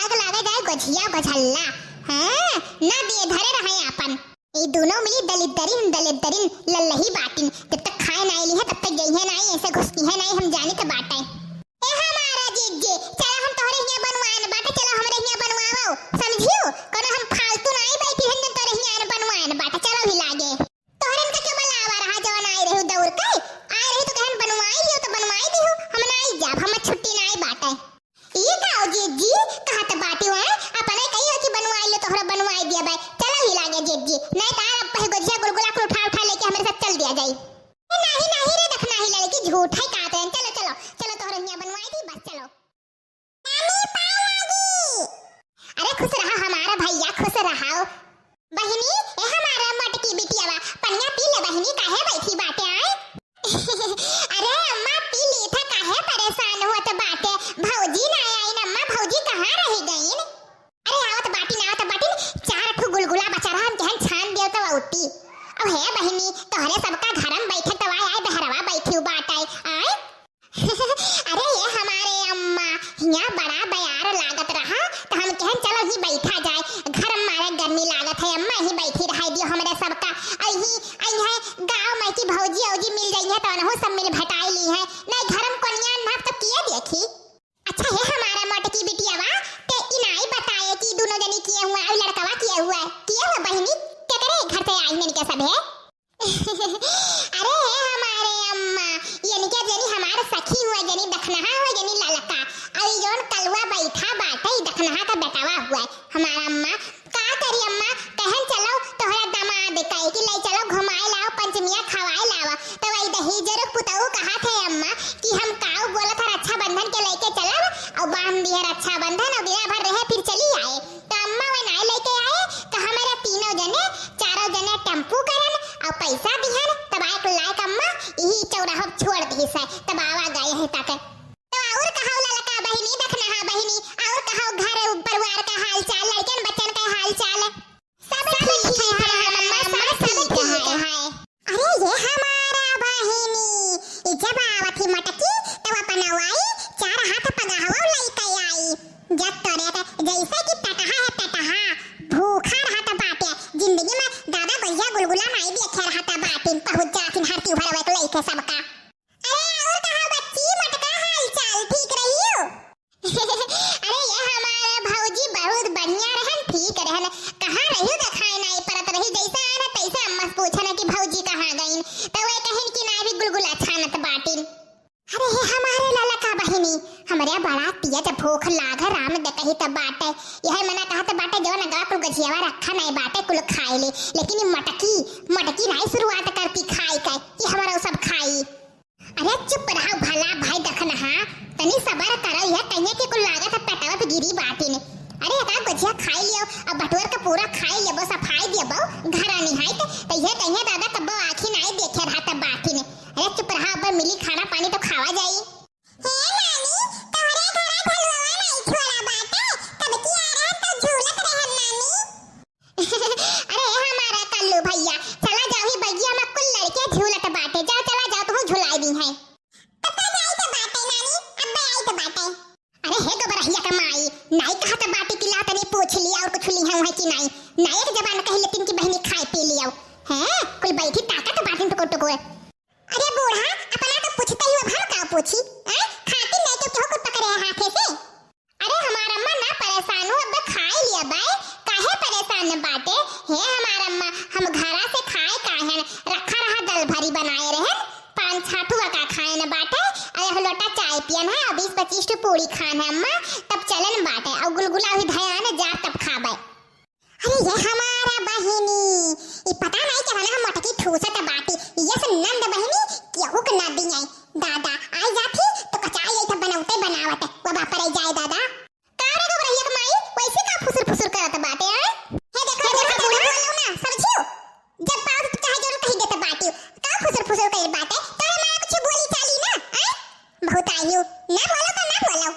आग लागे जाए गझिया गझल्ला। हां ना दिए धरे रहे अपन ये दोनों मिली दलित दरिन लल्लही बाटिन। जब तक खाए ना ली है तब तक गई है नहीं, ऐसे घुसती है नहीं, हम जाने के बाटे ए हमारा जीजे चला हम तोहरे हिया बनवाए न बाटे, चलो हमरे हिया बनवाओ समझियो। कोनो हम फालतू नहीं बैठी हन तोहरे हिया बनवाए न बाटे, चलो ही लागे तोहरन का के बुलावा रहा जवन आई रही दौड़ के आए रही तो कहन बनवाई लियो तो बनवाई दियो, हम नहीं जाब, हम छुट्टी नहीं बाटे। ये काओ जीजी कहत बाटी है अपने कहियो कि बनवाई ले तोहरा बनवाई दिया भाई, चलो ही लागे जीजी नहीं तार अब पे गजिया गुलगुला को उठा लेके हमारे साथ चल दिया जाए। नहीं रे देखना ही लड़की झूठ है कहते हैं, चलो चलो चलो तोहरा हिया बनवाई दी बस चलो। नानी पावागी अरे खुश रहा हमारा भैया, खुश रहो बहिनी। ए हमारा मटकी बिटियावा पनिया पी ले बहिनी, काहे बैठी बाटे आए अरे अम्मा पी ली था, काहे परेशान हुआ तो बाटे, भौजी ना आई ना अम्मा, भौजी कहां रह गईन? अरे आवत बाटी चार ठो गुलगुला बचा रहा, हम कहन छान दियो तो उठी। अब है बहिनी तोहरे सबका घरम बैठे तो आए बहरवा बैठी बाटे आए अरे ये हमारे अम्मा हिया बड़ा बयार लागत रहा तो हम कहन चलो ही बैठा जाए, घर मारे गर्मी लागत है अम्मा, ही बैठी रह दियो हमरे सबका। आई है गांव में की भौजी औजी मिल गई है तो अनहु सब मिल भटाई ली है, नहीं घरम कोनिया ना तो किए देखी। अच्छा है हमारा मटकी बिटियावा ते इनाई बताए कि दोनों जनी किए हुआ है, लड़कवा किए हुआ बहिनी क्या करे घर से आई मैंने क्या सब है अरे हमारे अम्मा यानी क्या जनी हमारे सखी हुआ जनी दखनहा हुआ जनी ललका अभी जोन कलवा बैठा बाटे दखनहा का बेटावा हुआ हमारा अम्मा का करी अम्मा कहन चलो तोहरा दामाद कहे कि ले चलो घुमाए लाओ पंचमिया खवाए लावा तो वही दही जरूर पुताऊ कहा थे अम्मा कि हम काऊ बोला था रक्षा बंधन के लेके चलब और बांध दिए रक्षा बंधन और दिन भर रहे फिर चली आए तो अम्मा वही ना लेके आए तो हमारे तीनों जने चारों जने टेम्पू करन और पैसा दिहन तब आए को लायक अम्मा यही चौराहा छोड़ दी से तब आवा गए हैं तक तो और कहां ललका बहिनी दखना बहिनी और कहां घर परिवार का हाल चाल लड़कन बच्चन का हाल चाल सब ठीक है अम्मा सब ठीक है। अरे ये हमारा बहिनी जब आवत ही मटकी तब अपन आई चार हाथ पगावा लइका आई जब तोरे जैसे कि टटहा है टटहा भूखा रहता बाटे जिंदगी में दादा भैया गुलगुला नहीं देखे रहता बाटे पहुंच जाती हर की भरवे को लेके सबका। अरे और कहां बच्ची मटका हाल चाल ठीक रही हो अरे ये हमारा भौजी बहुत बढ़िया रहन ठीक रहन कहां रही दिखाई नहीं परत रही जैसा आना तैसा अम्मा पूछना कि भौजी कहां गईन तो वे कहन कि ना भी गुलगुला छानत बाटिन। अरे हे हमारे ललका बहिनी हमरे बड़ा पिया जब भूख लाग राम दे कही तब बाटे यह मना कहा तो बाटे जो नगा कुल गजियावा रखा नहीं बाटे कुल खाए ले लेकिन ये मटकी नहीं शुरुआत करती खाई का ये हमारा सब खाई। अरे चुप रहो भला भाई दखना तनी सबर करो यह कहिए कि कुल लागत है पेटवा पे गिरी बाटी ने। अरे का गजिया खाई लियो अब बटुआ का पूरा खाई लेबो सफाई देबो घर आनी है तो यह कहिए दादा कब आंखी नहीं देखे रहता बाटी ने। अरे चुप रहा अब मिली खाना पानी तो खावा जाई। हे नानी तोरे घर ढलवा नहीं छोड़ा बाटे तब की आ रहा तो झूलत रहन नानी अरे हमारा कल्लू भैया चला जाओ ही बगिया में कुल लड़के झूलत बाटे जाओ चला जाओ तो झुलाई दी है तब तो जाई तो बाटे नानी अब आई तो बाटे। अरे हे गबरहिया कमाई नहीं कहा तो बाटे की लात ने पूछ लिया और कुछ ली है कि नहीं एक जबान कह लेकिन की बहनी खाए पी लिया है कुल बैठी ताकत बाटिन तो टुको। अरे बूढ़ा अपना तो पूछते ही हम का पूछी खाती नहीं तो क्यों कुछ पकड़े हाथे से। अरे हमारा अम्मा ना परेशान हो अब खाए लिया बाय काहे परेशान बाटे हे हमारा अम्मा हम घरा से खाए काहे रखा रहा दल भरी बनाए रहे पांच छाठुआ का खाए न बाटे अरे लोटा चाय पियन है 20-25 पूरी खान है अम्मा तब चलन बाटे और गुलगुला हुई धयान जा तब खाबे। अरे ये हमारा बहिनी ये पता नहीं क्या ना मटकी ठूसत बाटी ये सब नंद बहिनी क्यों के नदी है दादा आई जाती तो कचाई ये सब बनावते बनावत वो बापर आई जाए दादा कारे को रहिया कमाई वैसे का फुसुर करत बाटे हे देखो बोलो ना समझियो जब पाओ तो चाहे जरूर कही देत बाटी का फुसुर कर बाटे तोरे मां कुछ बोली चाली ना बहुत आयु ना बोलो तो ना बोलो।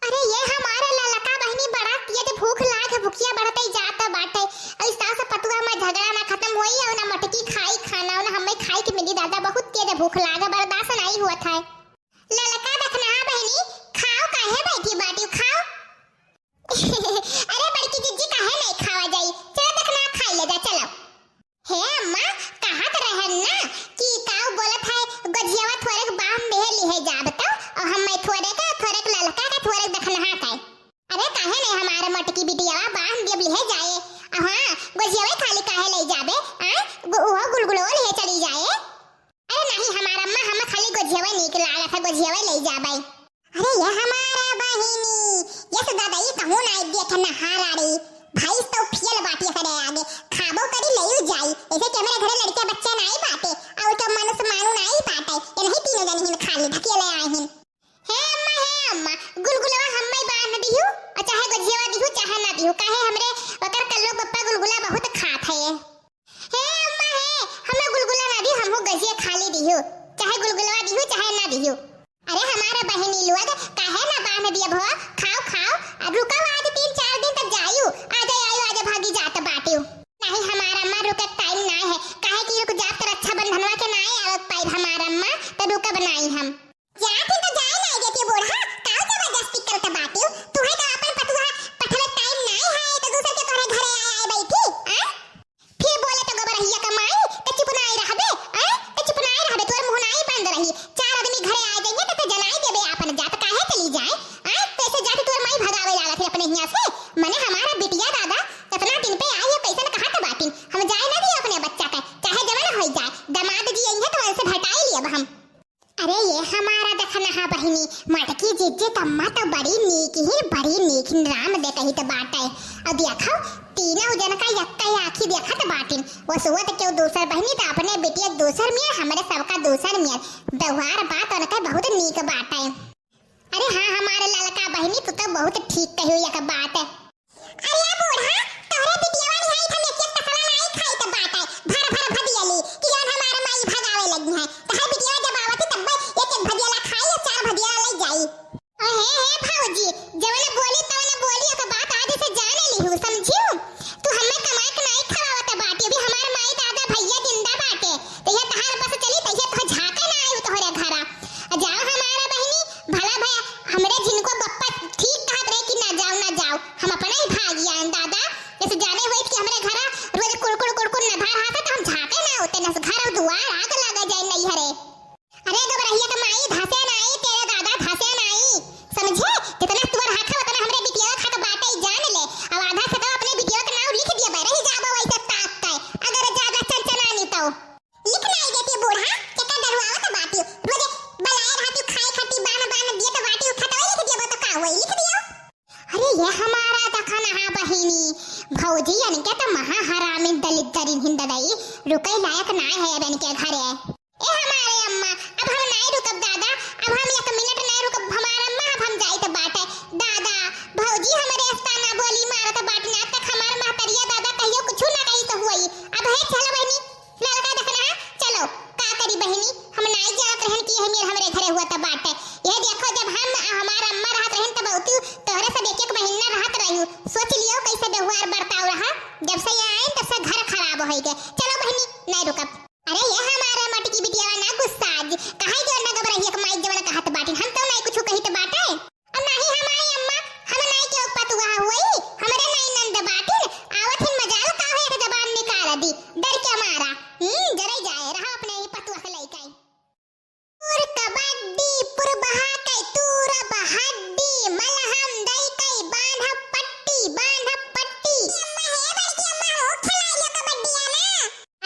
अरे ये हमारा ललका बहिनी बड़ा पिया तो भूख लाग भूखिया बढ़ते जाता बाटे और इस तरह से पतुआ में झगड़ा ना खत्म होई और ना मटकी खाई खाना और हमें खाई के मेरी दादा बहुत तेज भूख लागा बर्दाश्त नहीं हुआ था। ललका दखना बहिनी खाओ काहे बैठी बाटी खाओ बाड़ी भाई तो फियल बाटी करे आगे खाबो करी लयू जाई ऐसे के हमारे घरे लड़के बच्चा नहीं बाटे और तो मनस मानू नहीं पाटे ये नहीं तीनों जन हिन खाली धकेले आए हिन हे अम्मा गुलगुलवा हम्मे बांध दिहु और चाहे गजियावा दिहु चाहे ना दिहु काहे हमरे ओकर कल्लो पप्पा गुलगुला बहुत खात है हे अम्मा हे हमें गुलगुला ना दी हमहु गजिया खाली दिहु चाहे गुलगुलवा दिहु चाहे ना दिहु अरे हमारा बहनी लुआद काहे ना बांध दिया भवा खाओ खाओ अब रुको आज 3-4 दिन तक जायू आजा भागी जात बाटियो नहीं हमारा अम्मा रुके टाइम ना है काहे कि रुक जात तर अच्छा बंधनवा के ना आवत पाई हमारा अम्मा त रुक बनाई हम जाती तो जाए नहीं देती बूढ़ा काऊ जबरदस्ती करत बाटियो तू है तो अपन पतुहा पठले टाइम ना है तो दूसरे के तोरे घरे आए बैठी आ फिर बोले तो गबरहिया कमाई त चुप नहीं रहबे आ त चुप नहीं रहबे तोर मुंह नहीं बंद रही चार आदमी घरे आ जाएंगे तो जनाई देबे अपन जात काहे चली जाए आ कैसे जात तोर माई भगावे लागत है अपने हिया से मने हमारा बिटिया दादा कितना दिन पे आई है कैसन कहा त बाटिन हम जाए ना दिए अपने बच्चा के चाहे जवान हो जाए दामाद जी आई है तो उनसे भटाई लिया हम अरे ये हमारा देखना हा बहिनी मटकी जिज्जे तम्मा तो बड़ी नीक राम दे कही तो बात है अब देखो तीनों जन का यक्का आखी देखा तो बाटिन वो सुवत क्यों दूसर बहिनी तो अपने बेटिया दूसर मियां हमारे सबका दूसर मियां व्यवहार बात और का बहुत नीक बात है अरे हाँ हमारे लड़का बहिनी तू तो बहुत ठीक कही एक बात है अरे बूढ़ा तोरे बिटिया वाली है था लेके तकला नहीं खाई तो बात है भर भदियाली कि जान हमारे माई भगावे लगी है तहर बिटिया जब आवती तब एक भदियाला खाई या 4 भदियाला ले जाई हे भौजी जवने बोली तवने बोली एक बात आज से जाने ली समझियो तू हमें कमाई के नहीं खवावत बाटी अभी हमारे माई दादा भैया जिंदा बाटे तो ये तहार बस चली तइसे तो झाके ना आयु तोहरे घरा जाओ हमारा बहिनी भला भया हमरे जिनको बप्पा ठीक कहत रहे कि ना जाओ हम अपना ही भागिया दादा जैसे जाने होई कि हमरे घरा रोज कुड़कुड़ न धार हाथे तो हम झाके ना होते न घर दुआर आग लगा जाए नहीं हरे अरे गबरहिया के माई धासे नहीं तेरे दादा धासे नहीं समझे कितना तुअर हाथा उतना हमरे बिटिया खात बाटे जान ले अब आधा से तो अपने बिटिया का नाम लिख दिया बैरही जाबो वैसे ताक के अगर ज्यादा चंचना नहीं तो लिख नहीं देती बूढ़ा केका डरवाओ तो बाटी रोज बलाए रहती खाए खाती बान दिए तो बाटी उठाता लिख दिया तो का होई लिख दियो अरे ये हमारा दखना हा बहिनी भौजी यानी के तो महा हरामी दलित दरिन हिंददाई रुके लायक ना है बन के घरे ए हमारे अम्मा अब हम नहीं रुकब दादा अब हम 1 मिनट नहीं रुकब हमारा अम्मा अब हम जाई तो बाटे दादा भौजी हमारे अस्ताना बोली मारत बाटी ना तक हमार महतरिया दादा कहियो कुछ ना कही तो हुई अब है चलो बहनी लड़का देखना चलो का करी बहनी हम नहीं जात रहन की हमरे घरे हुआ तो बाटे ये देखो जब हम हमारा अम्मा रहत रहन तब औती तोहरे से एक महीना रहत रहियो सोच लियो कैसे व्यवहार बर्ताव रहा जब से आए तब से घर खराब हो गए चलो बहनी नहीं रुकब अरे ये हमारा मटकी बिटिया ना गुस्सा काहे जो ना गबरहिया के माई जवन कहत बाटी हम तो नहीं कुछ कही तो बाटे और नहीं हमारी अम्मा हम नहीं के पतुआ हुई हमरे नहीं नंद बाटी आवत हिन मजाल काहे एक जबान निकाल दी डर के मारा जरे जाए रहा अपने ही पतुआ के लइकाई पूर कबड्डी पुर बहा के तूर बहड्डी मलहम दई कई बांध पट्टी अम्मा हे बड़की अम्मा हो खिलाइयो कबड्डी ना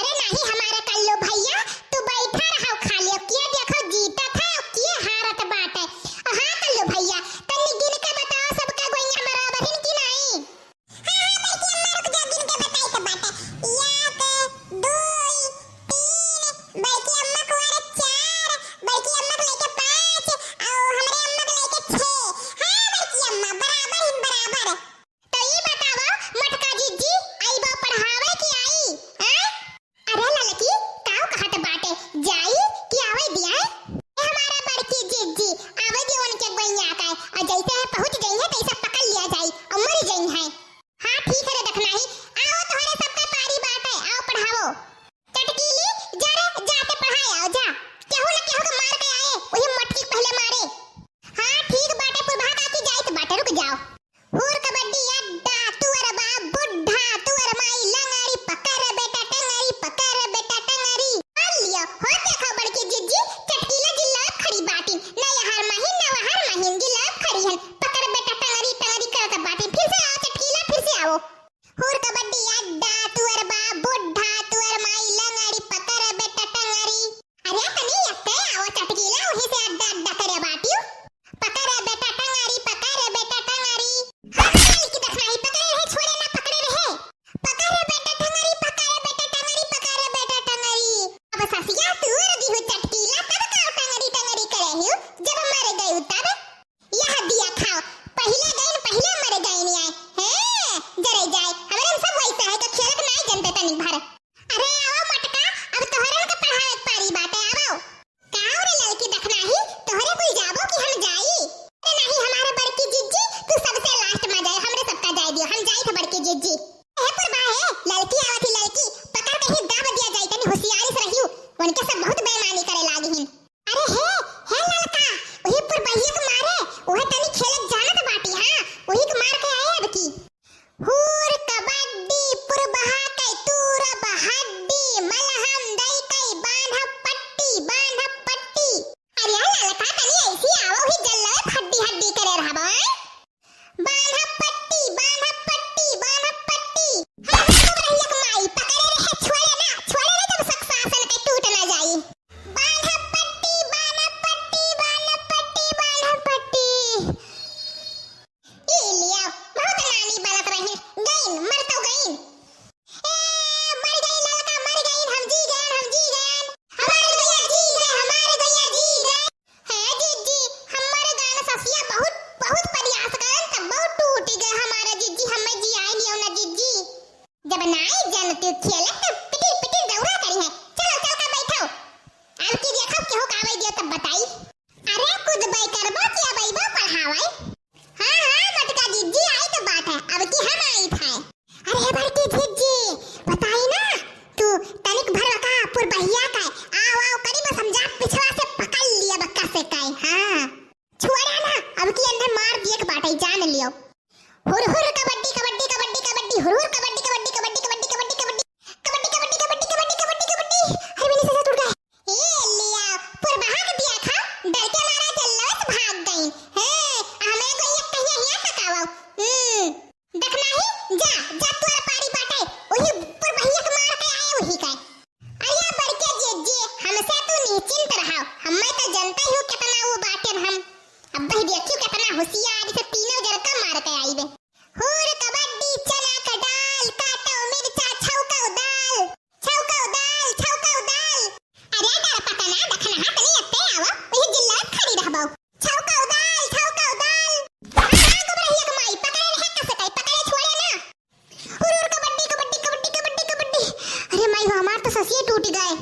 अरे नहीं हमारे कल्लो भैया तू बैठा रहो खा लियो किया देखो जीता था किया हारत बाटे हां कल्लो भैया तन्नी गिन के बताओ सबका गोइया बराबर हिन की नहीं हां बड़की अम्मा रुक जा गिन के बताई तो बाटे 1 2 3 बड़की अम्मा को अरे 4 बड़की अम्मा को लेके 5 और हमरे अम्मा को लेके 6 हां बड़की अम्मा बराबर तो ये बताओ मटका जीजी आईबा पढ़ावे की आई हैं अरे ललकी काऊ कहत बाटे जाई कि आवे दिया हमारा बड़की जीजी आवे दियो उनके गोइया का और जैसे है पहुंच गई है तैसे पकड़ लिया जाई और मर गई है हां ठीक है देखना ही आओ तोहरे सबका पारी बाटे आओ पढ़ाओ चटकीली जरे जाके पढ़ाए आओ जा केहू न केहू को मार के आए वही मटकी पहले मारे हां ठीक बाटे पुरभा का की जाई तो बाटे रुक जाओ हुर कबड्डी अड्डा तुअर बा बुढ़ा तुअर माई लंगड़ी पकड़ बेटा टंगरी मान लियो हो देखो बड़की जिज्जी चटकीला जिल्लात खड़ी बाटिन न यहार महीन न वहार महीन जिल्लात खड़ी हन पकड़ बेटा टंगरी करत बाटिन फिर से आओ चटकीला फिर से आओ हुर हम जाई थे बड़के जिज्जी ए पर बा है लड़की आवत ही लड़की पकड़ के ही दाब दिया जाई तनी होशियारी से रहियो उनके सब बहुत बेईमानी करे लागी हिन अरे हे लड़का वही पर बहिया के मारे ओहे तनी खेलत जानत बाटी हां वही के मार के आए अब की हुर कबड्डी पुर बहा के तूर बहड्डी मलहम दई कई बांध पट्टी अरे लड़का तनी ऐसी आवो ही जल्ला हड्डी हड्डी करे रहबा बांध पट्टी हां रहिया के माई पकड़े रहे छोड़े ना जब सक्सासन के टूट ना जाई बांध पट्टी ई लिया बहुत नानी बनत रही गईन मर तो गईन ए मर गई लड़का मर गई हम जी गए हमारे गैया जी गए है जीजी हमारे गाना ससिया बहुत प्रयास करन तब बहुत टूट गए हमारा जीजी हमें जी आई लियो ना जीजी जब नाई जनती खेलत तब पिटी दौड़ा करी है चलो चल का बैठो अब की देखो केहू का आवे दियो तब बताई अरे खुद बाई करबो कि अबैबो पढ़ावै हां मटका जीजी आई तो बात है अब की हम आई था अरे बड़की जीजी बताई ना तू तनिक भर का पुर बहिया का आओ करी मैं समझा पिछवा से पकड़ लिया बक्का से काई हां छोड़ा ना अब की अंदर मार दिए के बाटे जान लियो हुर कबड्डी हुर कबड्डी अरे मैंने से टूट गए ए लिया पुर बहा के दिया था डर के मारा जल्लस भाग गई है हमें को ये कहिया हिया तकावा देखना ही जा तोरा पारी बाटे वही पुर बहिया के मार के आए वही का अरे बड़के जीजी हमसे तू निश्चिंत रहो हमें तो जानता ही कितना वो बाटे हम अब भाई देखियो कितना होशियार से तीनों जन का मार के आई बे हुर कबड्डी चना का दाल काटो मिर्चा छौका दाल अरे डर पकना देखना हाथ नहीं अत्ते आवा वही जिल्लत खड़ी रहबो छौका दाल हां को रहिया के माई पकड़े रहे कैसे काई पकड़े छोड़े ना हुर कबड्डी अरे माई हमार तो ससिए टूट गए